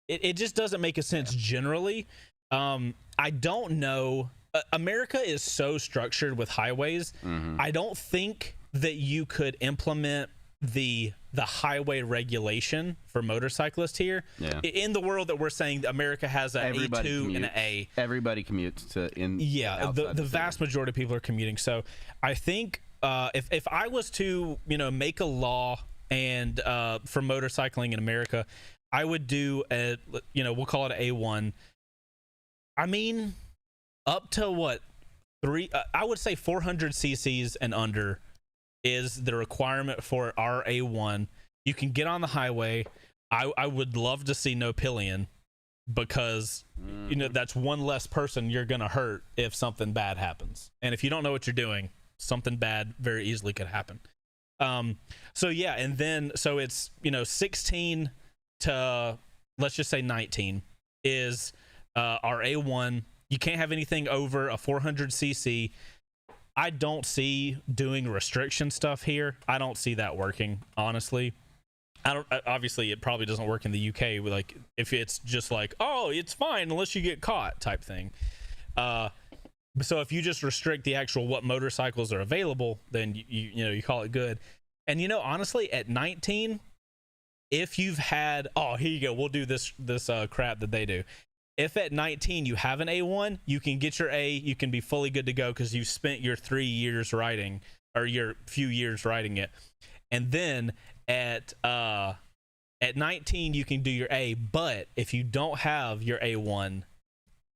it just doesn't make a sense generally. I don't know. America is so structured with highways. Mm-hmm. I don't think that you could implement the highway regulation for motorcyclists here. Yeah. In the world that we're saying America has an A2 and an A.
Everybody commutes
the vast majority of people are commuting. So I think if I was to make a law and for motorcycling in America, I would do we'll call it an A1. I mean, up to what, I would say 400 cc's and under is the requirement for our A1. You can get on the highway. I would love to see no pillion, because that's one less person you're gonna hurt if something bad happens. And if you don't know what you're doing, something bad very easily could happen. So yeah, and then so it's 16 to, let's just say 19 is our A1. You can't have anything over a 400 cc. I don't see doing restriction stuff here. I don't see that working, honestly. obviously it probably doesn't work in the UK, like if it's just like, oh, it's fine unless you get caught type thing. So if you just restrict the actual what motorcycles are available, then you call it good. And honestly, at 19, if you've had, oh, here you go, we'll do this crap that they do. If at 19 you have an A1, you can get your A, you can be fully good to go because you've spent your 3 years riding, or your few years riding it. And then at 19 you can do your A, but if you don't have your A1,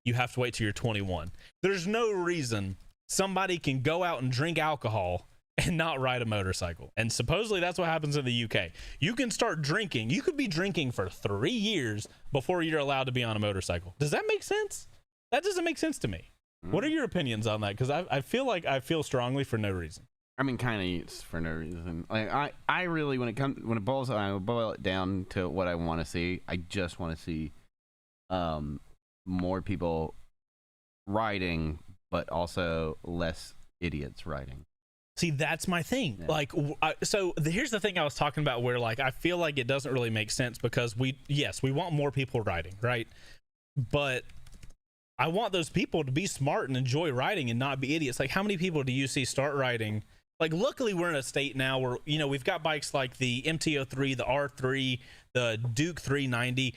you have to wait till you're 21. There's no reason somebody can go out and drink alcohol and not ride a motorcycle. And supposedly that's what happens in the UK. You can start drinking. You could be drinking for 3 years before you're allowed to be on a motorcycle. Does that make sense? That doesn't make sense to me. What are your opinions on that? Because I feel like I feel strongly for no reason.
I mean, kind of for no reason. Like I really, when it boils, I boil it down to what I want to see. I just want to see more people riding, but also less idiots riding.
See, that's my thing. Yeah. Like, here's the thing I was talking about, where like I feel like it doesn't really make sense because we want more people riding, right? But I want those people to be smart and enjoy riding and not be idiots. Like, how many people do you see start riding? Like, luckily we're in a state now where we've got bikes like the MT-03, the R3, the Duke 390.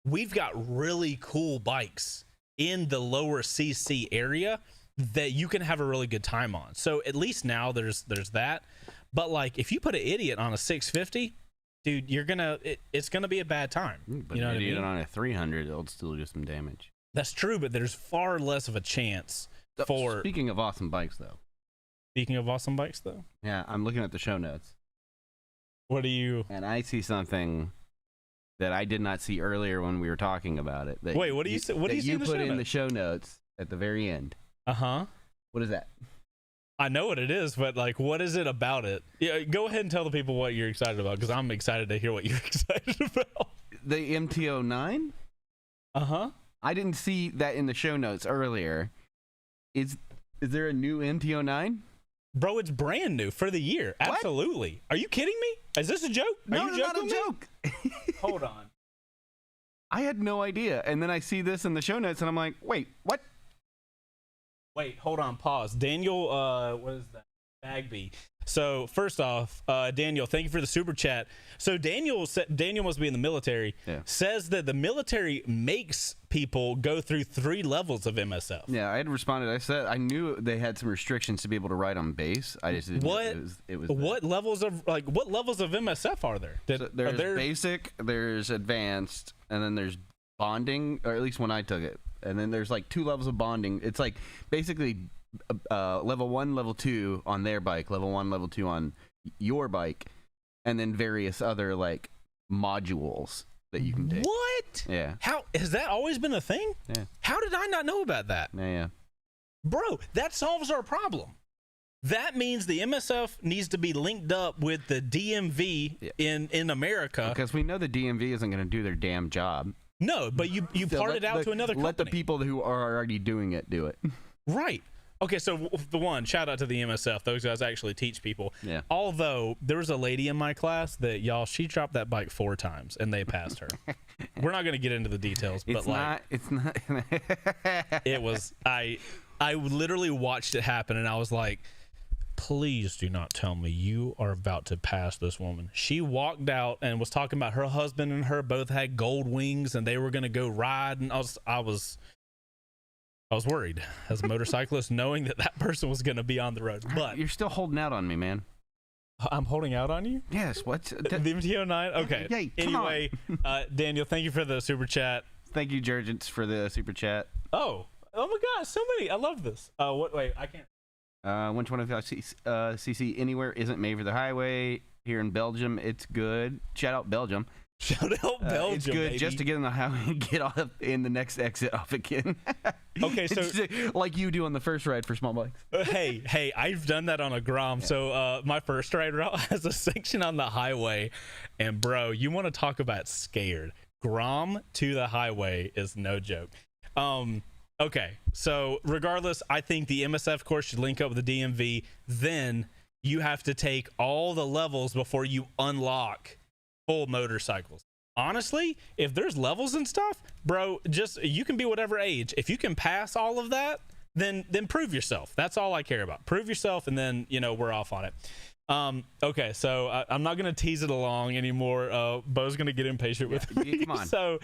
We've got really cool bikes in the lower CC area that you can have a really good time on. So at least now there's that. But like, if you put an idiot on a 650, dude, it's gonna be a bad time.
But an idiot on a 300, it'll still do some damage.
That's true, but there's far less of a chance for.
Speaking of awesome bikes, though. Yeah, I'm looking at the show notes.
What do you?
And I see something that I did not see earlier when we were talking about it.
Wait, what do you say? What do you see?
You put in the show notes at the very end. What is that?
I know what it is, but like, what is it about it? Yeah, go ahead and tell the people what you're excited about, because I'm excited to hear what you're excited about.
The MT-09? I didn't see that in the show notes earlier. Is there a new MT-09?
Bro, it's brand new for the year. What? Absolutely. Are you kidding me? Is this a joke?
No, it's not a joke.
Hold on.
I had no idea. And then I see this in the show notes and I'm like, wait, what?
Wait, hold on, pause. Daniel, what is that? Bagby. So first off, Daniel, thank you for the super chat. So Daniel must be in the military. Yeah. Says that the military makes people go through 3 levels of MSF.
Yeah, I had responded. I said I knew they had some restrictions to be able to ride on base. I just didn't.
What levels of MSF are there?
There's basic, there's advanced, and then there's bonding, or at least when I took it. And then there's like 2 levels of bonding. It's like basically level 1, level 2 on their bike, level 1, level 2 on your bike, and then various other like modules that you can take.
What?
Yeah.
How has that always been a thing?
Yeah.
How did I not know about that?
Yeah.
Bro, that solves our problem. That means the MSF needs to be linked up with the DMV in America.
Because we know the DMV isn't going to do their damn job.
No, but you part it out to another company.
Let the people who are already doing it do it.
Right. Okay, so shout out to the MSF. Those guys actually teach people.
Yeah.
Although there was a lady in my class that she dropped that bike 4 times and they passed her. We're not going to get into the details, but
it's not.
It was. I literally watched it happen and I was like, please do not tell me you are about to pass this woman. She walked out and was talking about her husband and her both had gold wings and they were going to go ride. And I was worried as a motorcyclist knowing that person was going to be on the road. But
you're still holding out on me, man.
I'm holding out on you?
Yes. What's
the MT-09? Okay.
Hey,
anyway, Daniel, thank you for the super chat.
Thank you, Jurgens, for the super chat.
Oh my gosh, so many. I love this. Wait, I can't.
125 cc anywhere isn't made for the highway. Here in Belgium, it's good. Shout out Belgium.
Shout out Belgium.
It's good
baby.
just to get on the highway and get off in the next exit off again.
Okay, so
like you do on the first ride for small bikes.
Hey, I've done that on a Grom. Yeah. So my first ride route has a section on the highway, and bro, you want to talk about scared? Grom to the highway is no joke. Okay, so regardless, I think the MSF course should link up with the DMV. Then you have to take all the levels before you unlock full motorcycles. Honestly, if there's levels and stuff, bro, just you can be whatever age. If you can pass all of that, then prove yourself. That's all I care about. Prove yourself, and then we're off on it. Okay, so I'm not gonna tease it along anymore. Bo's gonna get impatient with me.
Come on.
So,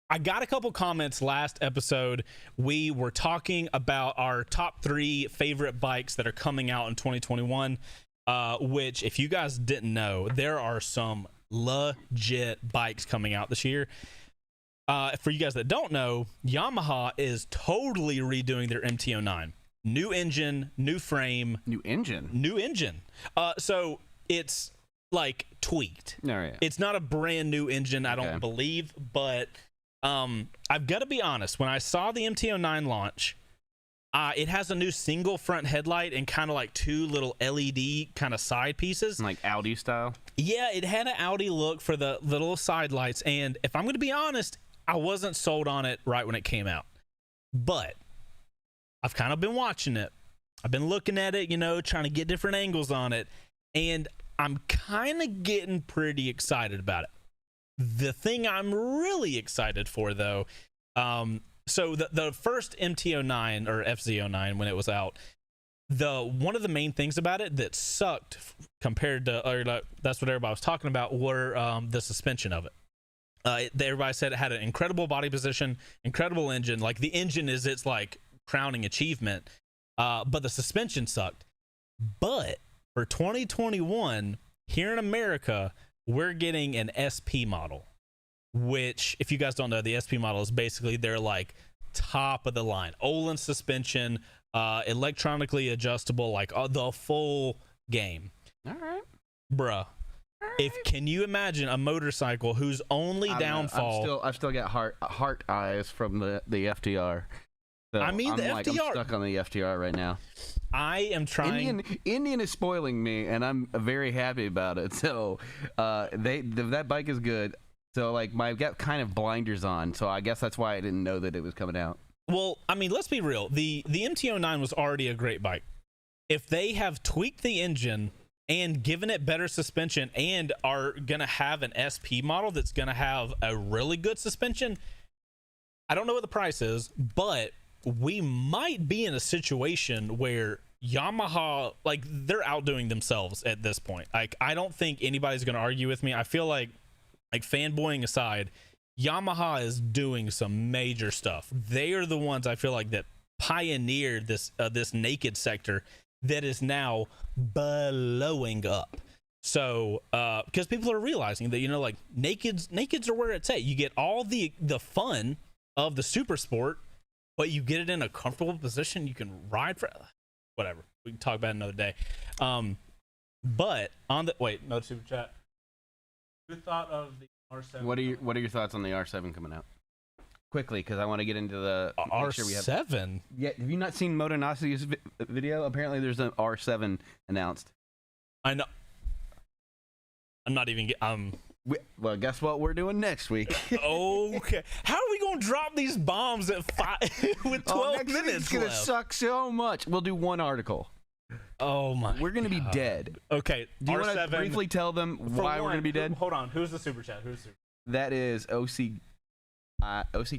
I got a couple comments last episode. We were talking about our top 3 favorite bikes that are coming out in 2021. Which, if you guys didn't know, there are some legit bikes coming out this year. For you guys that don't know, Yamaha is totally redoing their MT-09. New engine, new frame.
New engine.
So it's like tweaked.
All right.
It's not a brand new engine, I don't believe, but I've got to be honest. When I saw the MT-09 launch, it has a new single front headlight and kind of like 2 little LED kind of side pieces.
Like Audi style?
Yeah, it had an Audi look for the little side lights. And if I'm going to be honest, I wasn't sold on it right when it came out. But I've kind of been watching it. I've been looking at it, trying to get different angles on it. And I'm kind of getting pretty excited about it. The thing I'm really excited for, though, so the first MT-09 or FZ-09 when it was out, one of the main things about it that sucked compared to, that's what everybody was talking about, were the suspension of it. Everybody said it had an incredible body position, incredible engine. Like the engine is its like crowning achievement, but the suspension sucked. But for 2021 here in America, we're getting an SP model, which, if you guys don't know, the SP model is basically their like top of the line Olin suspension, electronically adjustable, like the full game.
All right,
bruh. Can you imagine a motorcycle whose only downfall?
I've still got heart eyes from the FTR. So
I mean, the FTR.
I'm stuck on the FTR right now.
I am trying.
Indian is spoiling me, and I'm very happy about it. So, that bike is good. So, like, I've got kind of blinders on. So I guess that's why I didn't know that it was coming out.
Well, I mean, let's be real. The MT-09 was already a great bike. If they have tweaked the engine and given it better suspension and are gonna have an SP model that's gonna have a really good suspension, I don't know what the price is, but we might be in a situation where Yamaha, like, they're outdoing themselves at this point. Like, I don't think anybody's going to argue with me. I feel like fanboying aside, Yamaha is doing some major stuff. They are the ones I feel like that pioneered this naked sector that is now blowing up. So, because people are realizing that, like, nakeds are where it's at. You get all the fun of the super sport, but you get it in a comfortable position. You can ride for whatever. We can talk about it another day. But on the no super chat. Who thought of the R7?
What are your thoughts on the R7 coming out? Quickly, because I want to get into the
R7.
Yeah, have you not seen Motonasi's video? Apparently, there's an R7 announced.
I know. I'm not even.
Well, guess what we're doing next week?
Okay. How are we going to drop these bombs at 5 with 12
next
minutes
week's going to suck so much. We'll do one article.
Oh, my
We're going to be dead.
Okay.
Do you want to briefly tell them why we're going to be dead?
Hold on. Who's the super chat?
That is OC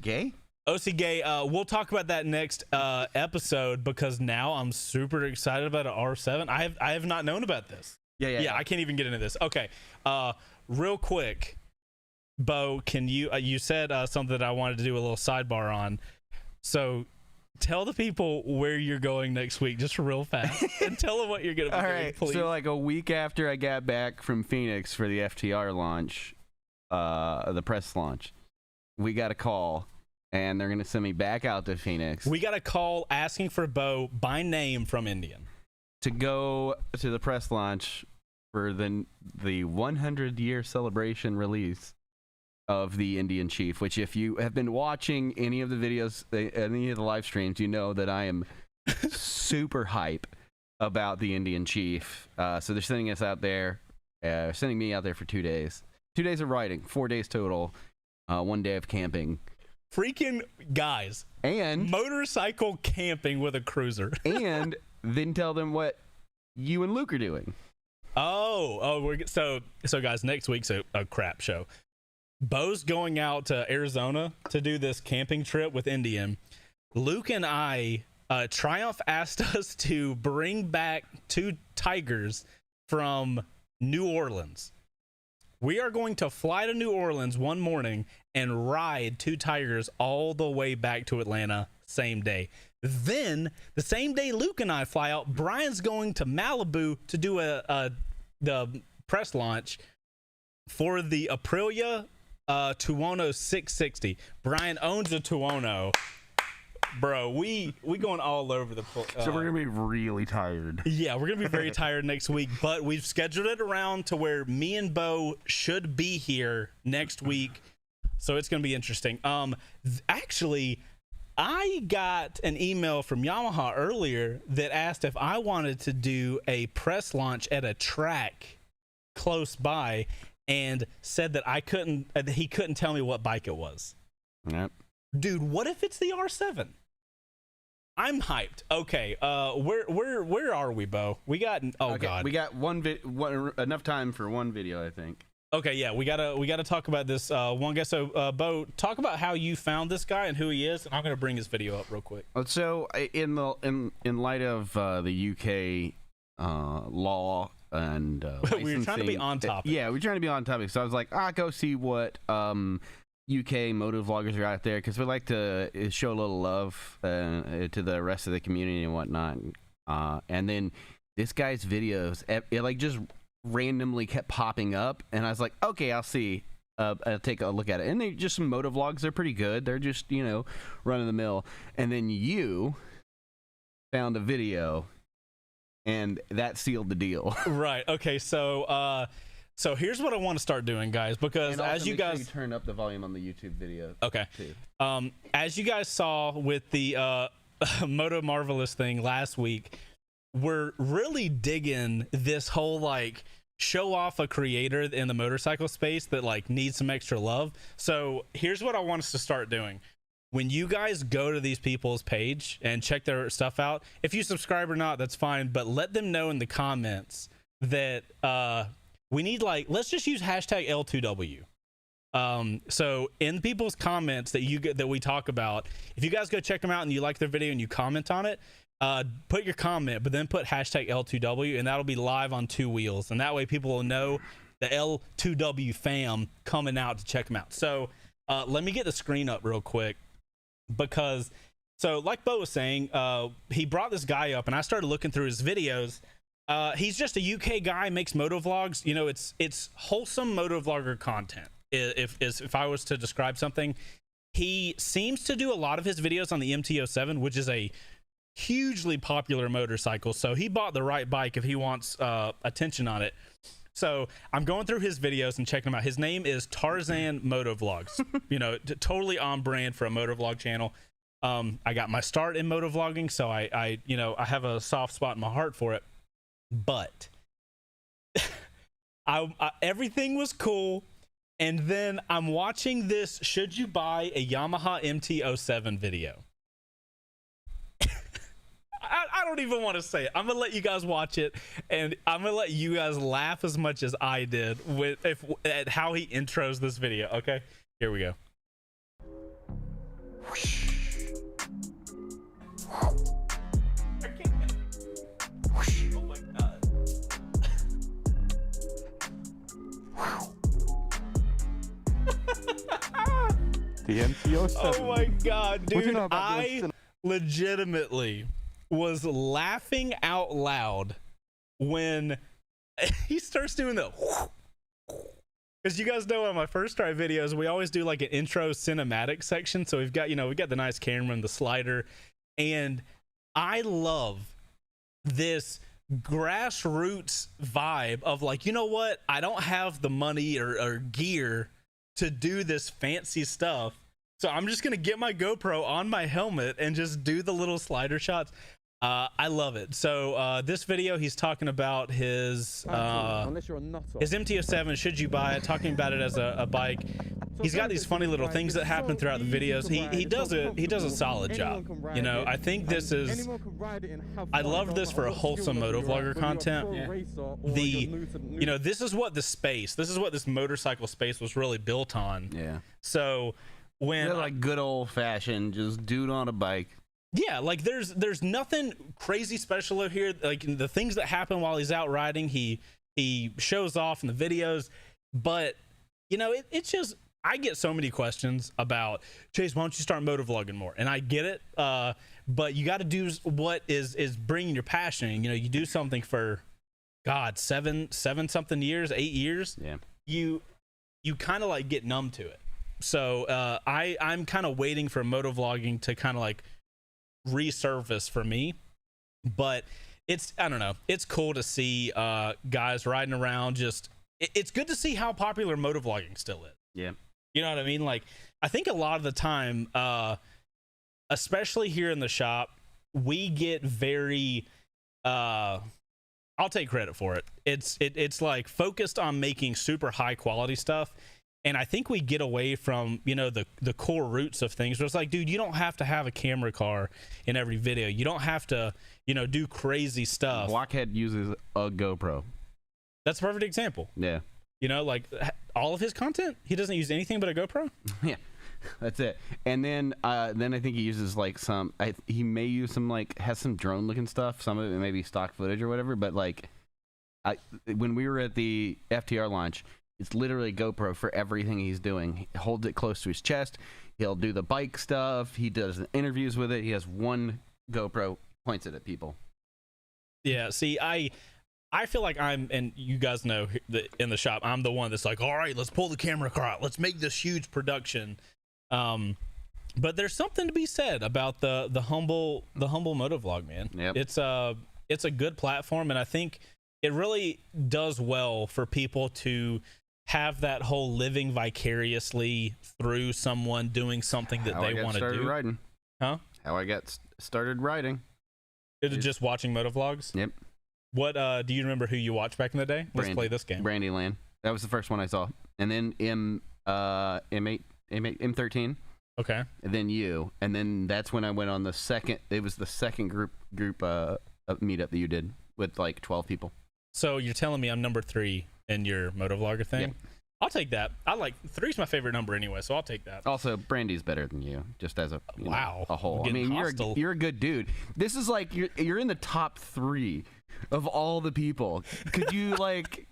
Gay?
OC Gay. We'll talk about that next episode because now I'm super excited about an R7. I have not known about this. Yeah. I can't even get into this. Okay. Real quick, Bo, can you said something that I wanted to do a little sidebar on. So tell the people where you're going next week, just real fast, and tell them what you're going to be doing,
right,
please.
So like a week after I got back from Phoenix for the FTR launch, the press launch, we got a call, and they're going to send me back out to Phoenix.
We got a call asking for Bo by name from Indian
to go to the press launch for the 100-year celebration release of the Indian Chief, which if you have been watching any of the videos, any of the live streams, you know that I am super hype about the Indian Chief. So they're sending us out there, sending me out there for 2 days. 2 days of riding, 4 days total, 1 day of camping.
Freaking guys.
And
motorcycle camping with a cruiser.
And then tell them what you and Luke are doing.
So guys, next week's a crap show. Bo's going out to Arizona to do this camping trip with Indian. Luke and I, Triumph asked us to bring back 2 tigers from New Orleans. We are going to fly to New Orleans one morning and ride 2 tigers all the way back to Atlanta same day. Then the same day Luke and I fly out, Brian's going to Malibu to do the press launch for the Aprilia Tuono 660. Brian owns a Tuono. Bro, we going all over the place.
So we're gonna be really tired.
Yeah, we're gonna be very tired next week, but we've scheduled it around to where me and Bo should be here next week, so it's gonna be interesting. Actually, I got an email from Yamaha earlier that asked if I wanted to do a press launch at a track close by, and said that he couldn't tell me what bike it was.
Yep.
Dude, what if it's the R7? I'm hyped. Okay, where are we, Bo? We got God.
We got enough time for one video, I think.
Okay, yeah, we gotta talk about this one guy. So, Bo, talk about how you found this guy and who he is, and I'm gonna bring his video up real quick.
So, in light of the UK law and
we were trying to be on topic.
Yeah, we're trying to be on topic. So I was like, go see what UK moto vloggers are out there, because we like to show a little love to the rest of the community and whatnot. And then this guy's videos, it like just randomly kept popping up, and I was like, okay, I'll see. I'll take a look at it. And they're just some moto vlogs. They're pretty good. They're just, run of the mill. And then you found a video, and that sealed the deal.
Right. Okay. So here's what I want to start doing, guys, because as you guys
turn up the volume on the YouTube video.
Okay. Too. As you guys saw with the Moto Marvelous thing last week, we're really digging this whole like show off a creator in the motorcycle space that like needs some extra love. So here's what I want us to start doing. When you guys go to these people's page and check their stuff out, if you subscribe or not, that's fine, but let them know in the comments that we need, like, let's just use hashtag L2W. So in people's comments that we talk about, if you guys go check them out and you like their video and you comment on it, put your comment, but then put hashtag L2W, and that'll be live on Two Wheels, and that way people will know the L2W fam coming out to check them out. So let me get the screen up real quick, because so like Bo was saying, he brought this guy up and I started looking through his videos. He's just a UK guy, makes moto vlogs. It's wholesome moto vlogger content. If I was to describe something, he seems to do a lot of his videos on the MT-07, which is a hugely popular motorcycle. So he bought the right bike if he wants attention on it. So I'm going through his videos and checking them out. His name is Tarzan Moto Vlogs. Totally on brand for a moto vlog channel. I got my start in moto vlogging, so I have a soft spot in my heart for it. But everything was cool, and then I'm watching this should you buy a Yamaha MT-07 video. I don't even want to say it. I'm gonna let you guys watch it, and I'm gonna let you guys laugh as much as I did at how he intros this video. Okay, here we go.
The MT-07.
Oh my god, dude! I legitimately was laughing out loud when he starts doing the, because you guys know on my first try videos we always do like an intro cinematic section. So we've got the nice camera and the slider, and I love this grassroots vibe of like, you know what, I don't have the money or gear to do this fancy stuff, so I'm just gonna get my GoPro on my helmet and just do the little slider shots. I love it. So this video, he's talking about his MT-07. Should you buy it? Talking about it as a bike. He's got these funny little things that happen throughout the videos. He does a solid job. You know, I think this is. I love this for a wholesome motovlogger content. You know, this is what this motorcycle space was really built on.
Yeah.
So when
they're like good old fashioned, just dude on a bike.
Yeah, like there's nothing crazy special out here. Like the things that happen while he's out riding, he shows off in the videos. But you know, it's just, I get so many questions about, Chase, why don't you start motovlogging more? And I get it, but you got to do what is bringing your passion. You know, you do something for, God, seven something years, 8 years.
Yeah,
you kind of like get numb to it. So I'm kind of waiting for motovlogging to kind of like resurface for me. But I don't know, it's cool to see guys riding around. Just it's good to see how popular motovlogging still is.
Yeah,
you know what I mean? Like, I think a lot of the time, especially here in the shop, we get very I'll take credit for it. It's like focused on making super high quality stuff. And I think we get away from, you know, the core roots of things. Where it's like, dude, you don't have to have a camera car in every video. You don't have to, you know, do crazy stuff.
Blockhead uses a GoPro.
That's a perfect example.
Yeah.
You know, like all of his content, he doesn't use anything but a GoPro.
Yeah, that's it. And then I think he uses like he may use some like has some drone looking stuff. Some of it may be stock footage or whatever. But like, when we were at the FTR launch, it's literally a GoPro for everything he's doing. He holds it close to his chest. He'll do the bike stuff. He does interviews with it. He has one GoPro, points it at people. Yeah,
see, I feel like and you guys know that in the shop, I'm the one that's like, all right, let's pull the camera car out. Let's make this huge production. But there's something to be said about the humble motovlog, man.
Yep.
It's a good platform, and I think it really does well for people to have that whole living vicariously through someone doing something that they want to do.
Riding.
Huh?
How I got started riding.
Is it just watching motovlogs?
Yep.
What do you remember who you watched back in the day? Let's play this game.
Brandyland. That was the first one I saw. And then M13.
Okay.
And then you. And then that's when I went on the second. It was the second group meetup that you did with like 12 people. So
you're telling me I'm number 3 in your motovlogger thing?
Yep.
I'll take that. 3's my favorite number anyway, so I'll take that.
Also, Brandy's better than you, just as a a whole. I mean, you're a good dude. This is like you're in the top 3 of all the people. Could you like?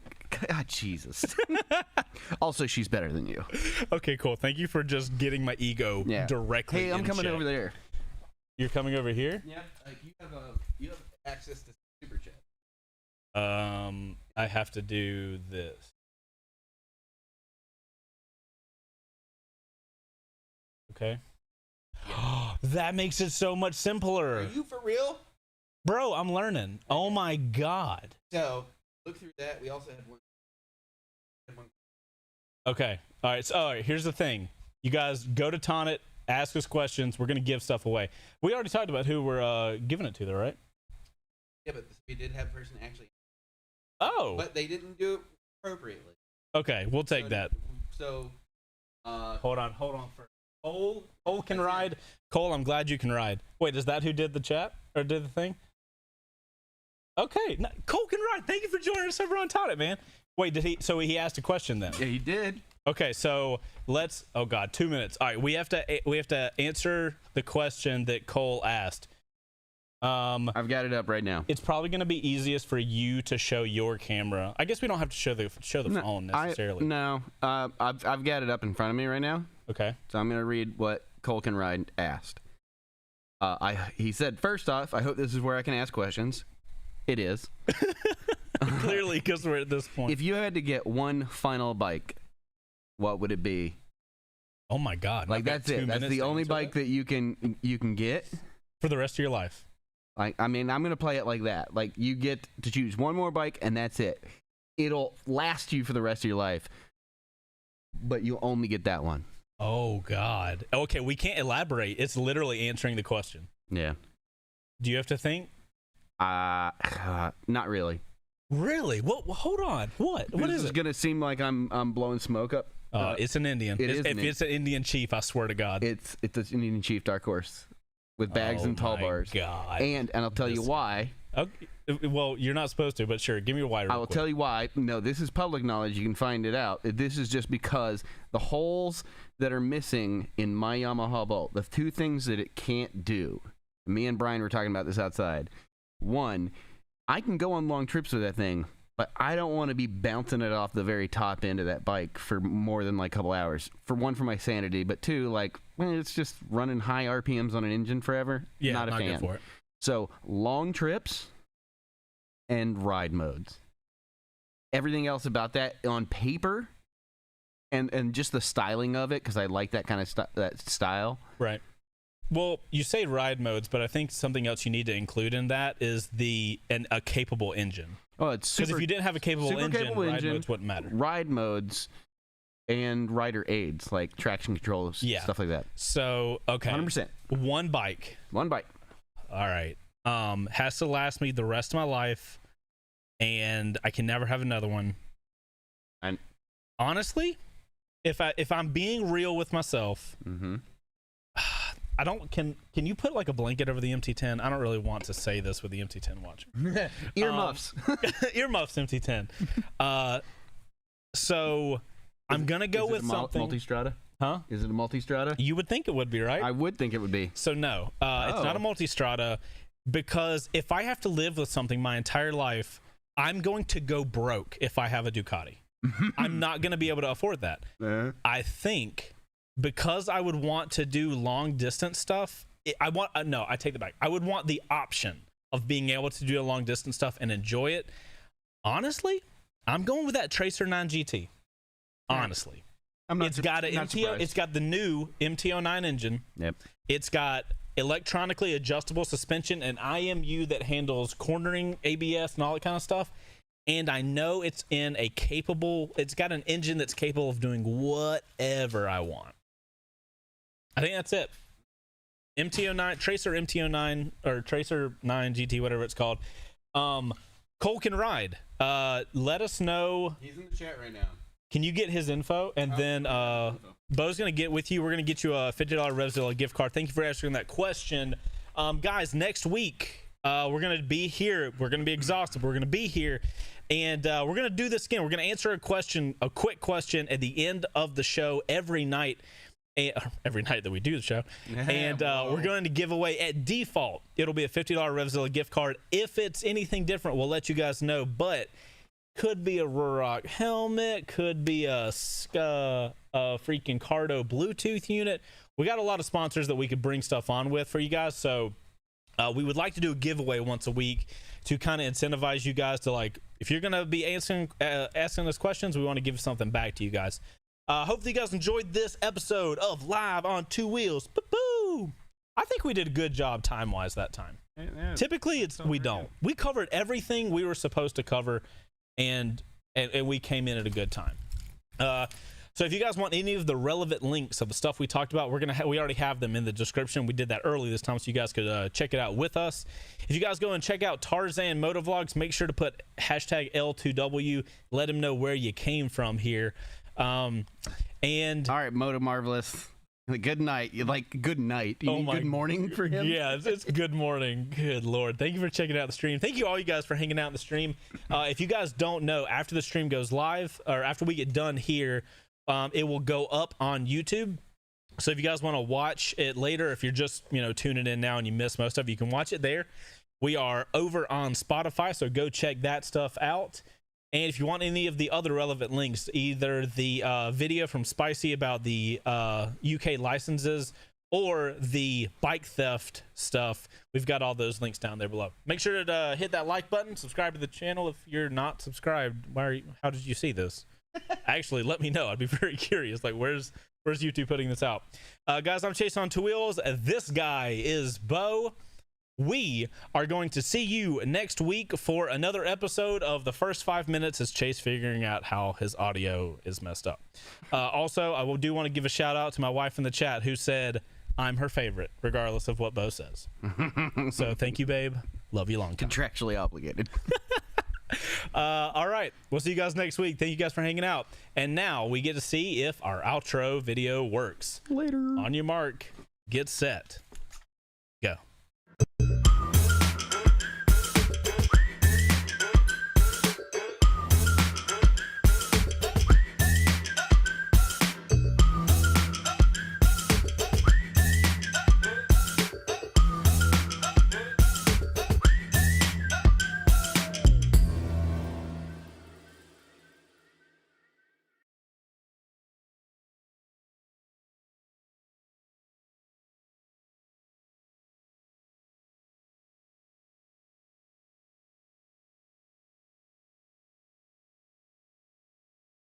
God, Jesus. Also, she's better than you.
Okay, cool. Thank you for just getting my ego directly.
Hey, I'm coming
check.
over there.
You're coming over here?
Yeah. Like you have access to super chat.
I have to do this. Okay. Yeah. That makes it so much simpler.
Are you for real?
Bro, I'm learning. Oh my God.
So, look through that. We also have one.
Okay. All right. So, all right. Here's the thing. You guys go to Tonnet, ask us questions. We're going to give stuff away. We already talked about who we're giving it to, though, right?
Yeah, but we did have a person actually.
Oh.
But they didn't do it appropriately.
Okay. We'll take that.
So,
hold on first. Cole can ride. Cole, I'm glad you can ride. Wait, is that who did the chat or did the thing? Okay, Cole can ride. Thank you for joining us over on Tonnet, man. Wait, did he? So he asked a question then?
Yeah, he did.
Okay, so let's. Oh God, 2 minutes. All right, we have to answer the question that Cole asked.
I've got it up right now.
It's probably going to be easiest for you to show your camera. I guess we don't have to show the phone necessarily.
I've got it up in front of me right now.
Okay.
So I'm going to read what Cole Can Ride asked. He said, first off, I hope this is where I can ask questions. It is.
Clearly, because we're at this point.
If you had to get one final bike, what would it be?
Oh my God!
Like that's it. That's the only bike that you can get
for the rest of your life.
Like, I mean, I'm gonna play it like that. Like, you get to choose one more bike, and that's it. It'll last you for the rest of your life, but you only get that one.
Oh God. Okay, we can't elaborate. It's literally answering the question.
Yeah.
Do you have to think?
Not really.
Really? What? Hold on. What
This
is it?
gonna seem like I'm blowing smoke up.
It's an Indian. If it's an Indian chief, I swear to God.
It's an Indian chief, dark horse, with bags and tall bars.
God.
And I'll tell you why.
Okay. Well, you're not supposed to, but sure. Give me your why.
I will tell you why. No, this is public knowledge. You can find it out. This is just because the holes that are missing in my Yamaha Bolt, the two things that it can't do. Me and Brian were talking about this outside. One, I can go on long trips with that thing, but I don't want to be bouncing it off the very top end of that bike for more than like a couple hours. For one, for my sanity, but two, like, it's just running high RPMs on an engine forever.
Yeah,
not a fan.
good for it.
So long trips and ride modes. Everything else about that on paper and just the styling of it, because I like that kind of that style.
Right. Well, you say ride modes, but I think something else you need to include in that is a capable engine.
Oh, it's super.
Because if you didn't have a capable engine, ride modes wouldn't matter.
Ride modes and rider aids like traction controls, stuff like that.
So, okay.
100%.
One bike.
All
right. Has to last me the rest of my life, and I can never have another one.
And
honestly, if I'm being real with myself, I don't. Can you put like a blanket over the MT10? I don't really want to say this with the MT10 watching.
Earmuffs.
Earmuffs MT10. So I'm gonna go with something.
Multistrada?
Huh?
Is it a multistrada?
You would think it would be, right?
I would think it would be.
So no, it's not a multistrada, because if I have to live with something my entire life, I'm going to go broke if I have a Ducati. I'm not going to be able to afford that. I think because I would want to do long distance stuff, I take that back. I would want the option of being able to do a long distance stuff and enjoy it. Honestly, I'm going with that Tracer 9 GT. Honestly. It's got the new MT09 engine.
Yep.
It's got electronically adjustable suspension and IMU that handles cornering, ABS, and all that kind of stuff. And I know it's got an engine that's capable of doing whatever I want. I think that's it. MT09, Tracer MT09, or Tracer 9 GT, whatever it's called. Cole can ride. Let us know.
He's in the chat right now.
Can you get his info? And then Bo's going to get with you. We're going to get you a $50 Revzilla gift card. Thank you for answering that question. Guys, next week, we're going to be here. We're going to be exhausted. We're going to be here. And we're going to do this again. We're going to answer a quick question at the end of the show every night that we do the show. And we're going to give away, at default, it'll be a $50 Revzilla gift card. If it's anything different, we'll let you guys know. But could be a Ruroc helmet, could be a freaking Cardo Bluetooth unit. We got a lot of sponsors that we could bring stuff on with for you guys. So we would like to do a giveaway once a week to kind of incentivize you guys to, like, if you're going to be asking us questions, we want to give something back to you guys. Hopefully you guys enjoyed this episode of Live on Two Wheels. Boo! I think we did a good job time-wise that time.
Yeah,
typically, we don't. We covered everything we were supposed to cover, and we came in at a good time. So if you guys want any of the relevant links of the stuff we talked about, we already have them in the description. We did that early this time, so you guys could check it out with us. If you guys go and check out Tarzan Motovlogs, make sure to put hashtag L2W. Let him know where you came from here. And
all right, Moto Marvelous. Good night. Good night. You mean good morning for him?
Yeah, it's good morning. Good Lord. Thank you for checking out the stream. Thank you all you guys for hanging out in the stream. If you guys don't know, after the stream goes live, or after we get done here, it will go up on YouTube. So if you guys want to watch it later, if you're just tuning in now and you missed most of it, you can watch it there. We are over on Spotify, so go check that stuff out. And if you want any of the other relevant links, either the video from Spicy about the UK licenses or the bike theft stuff, we've got all those links down there below. Make sure to hit that like button, subscribe to the channel if you're not subscribed. How did you see this? Actually, let me know. I'd be very curious. Like, where's YouTube putting this out? Guys, I'm Chase on Two Wheels. This guy is Bo. We are going to see you next week for another episode of The First 5 Minutes as Chase figuring out how his audio is messed up. Also, I do want to give a shout out to my wife in the chat who said, I'm her favorite, regardless of what Bo says. So thank you, babe. Love you long time.
Contractually obligated.
All right. We'll see you guys next week. Thank you guys for hanging out. And now we get to see if our outro video works.
Later.
On your mark, get set.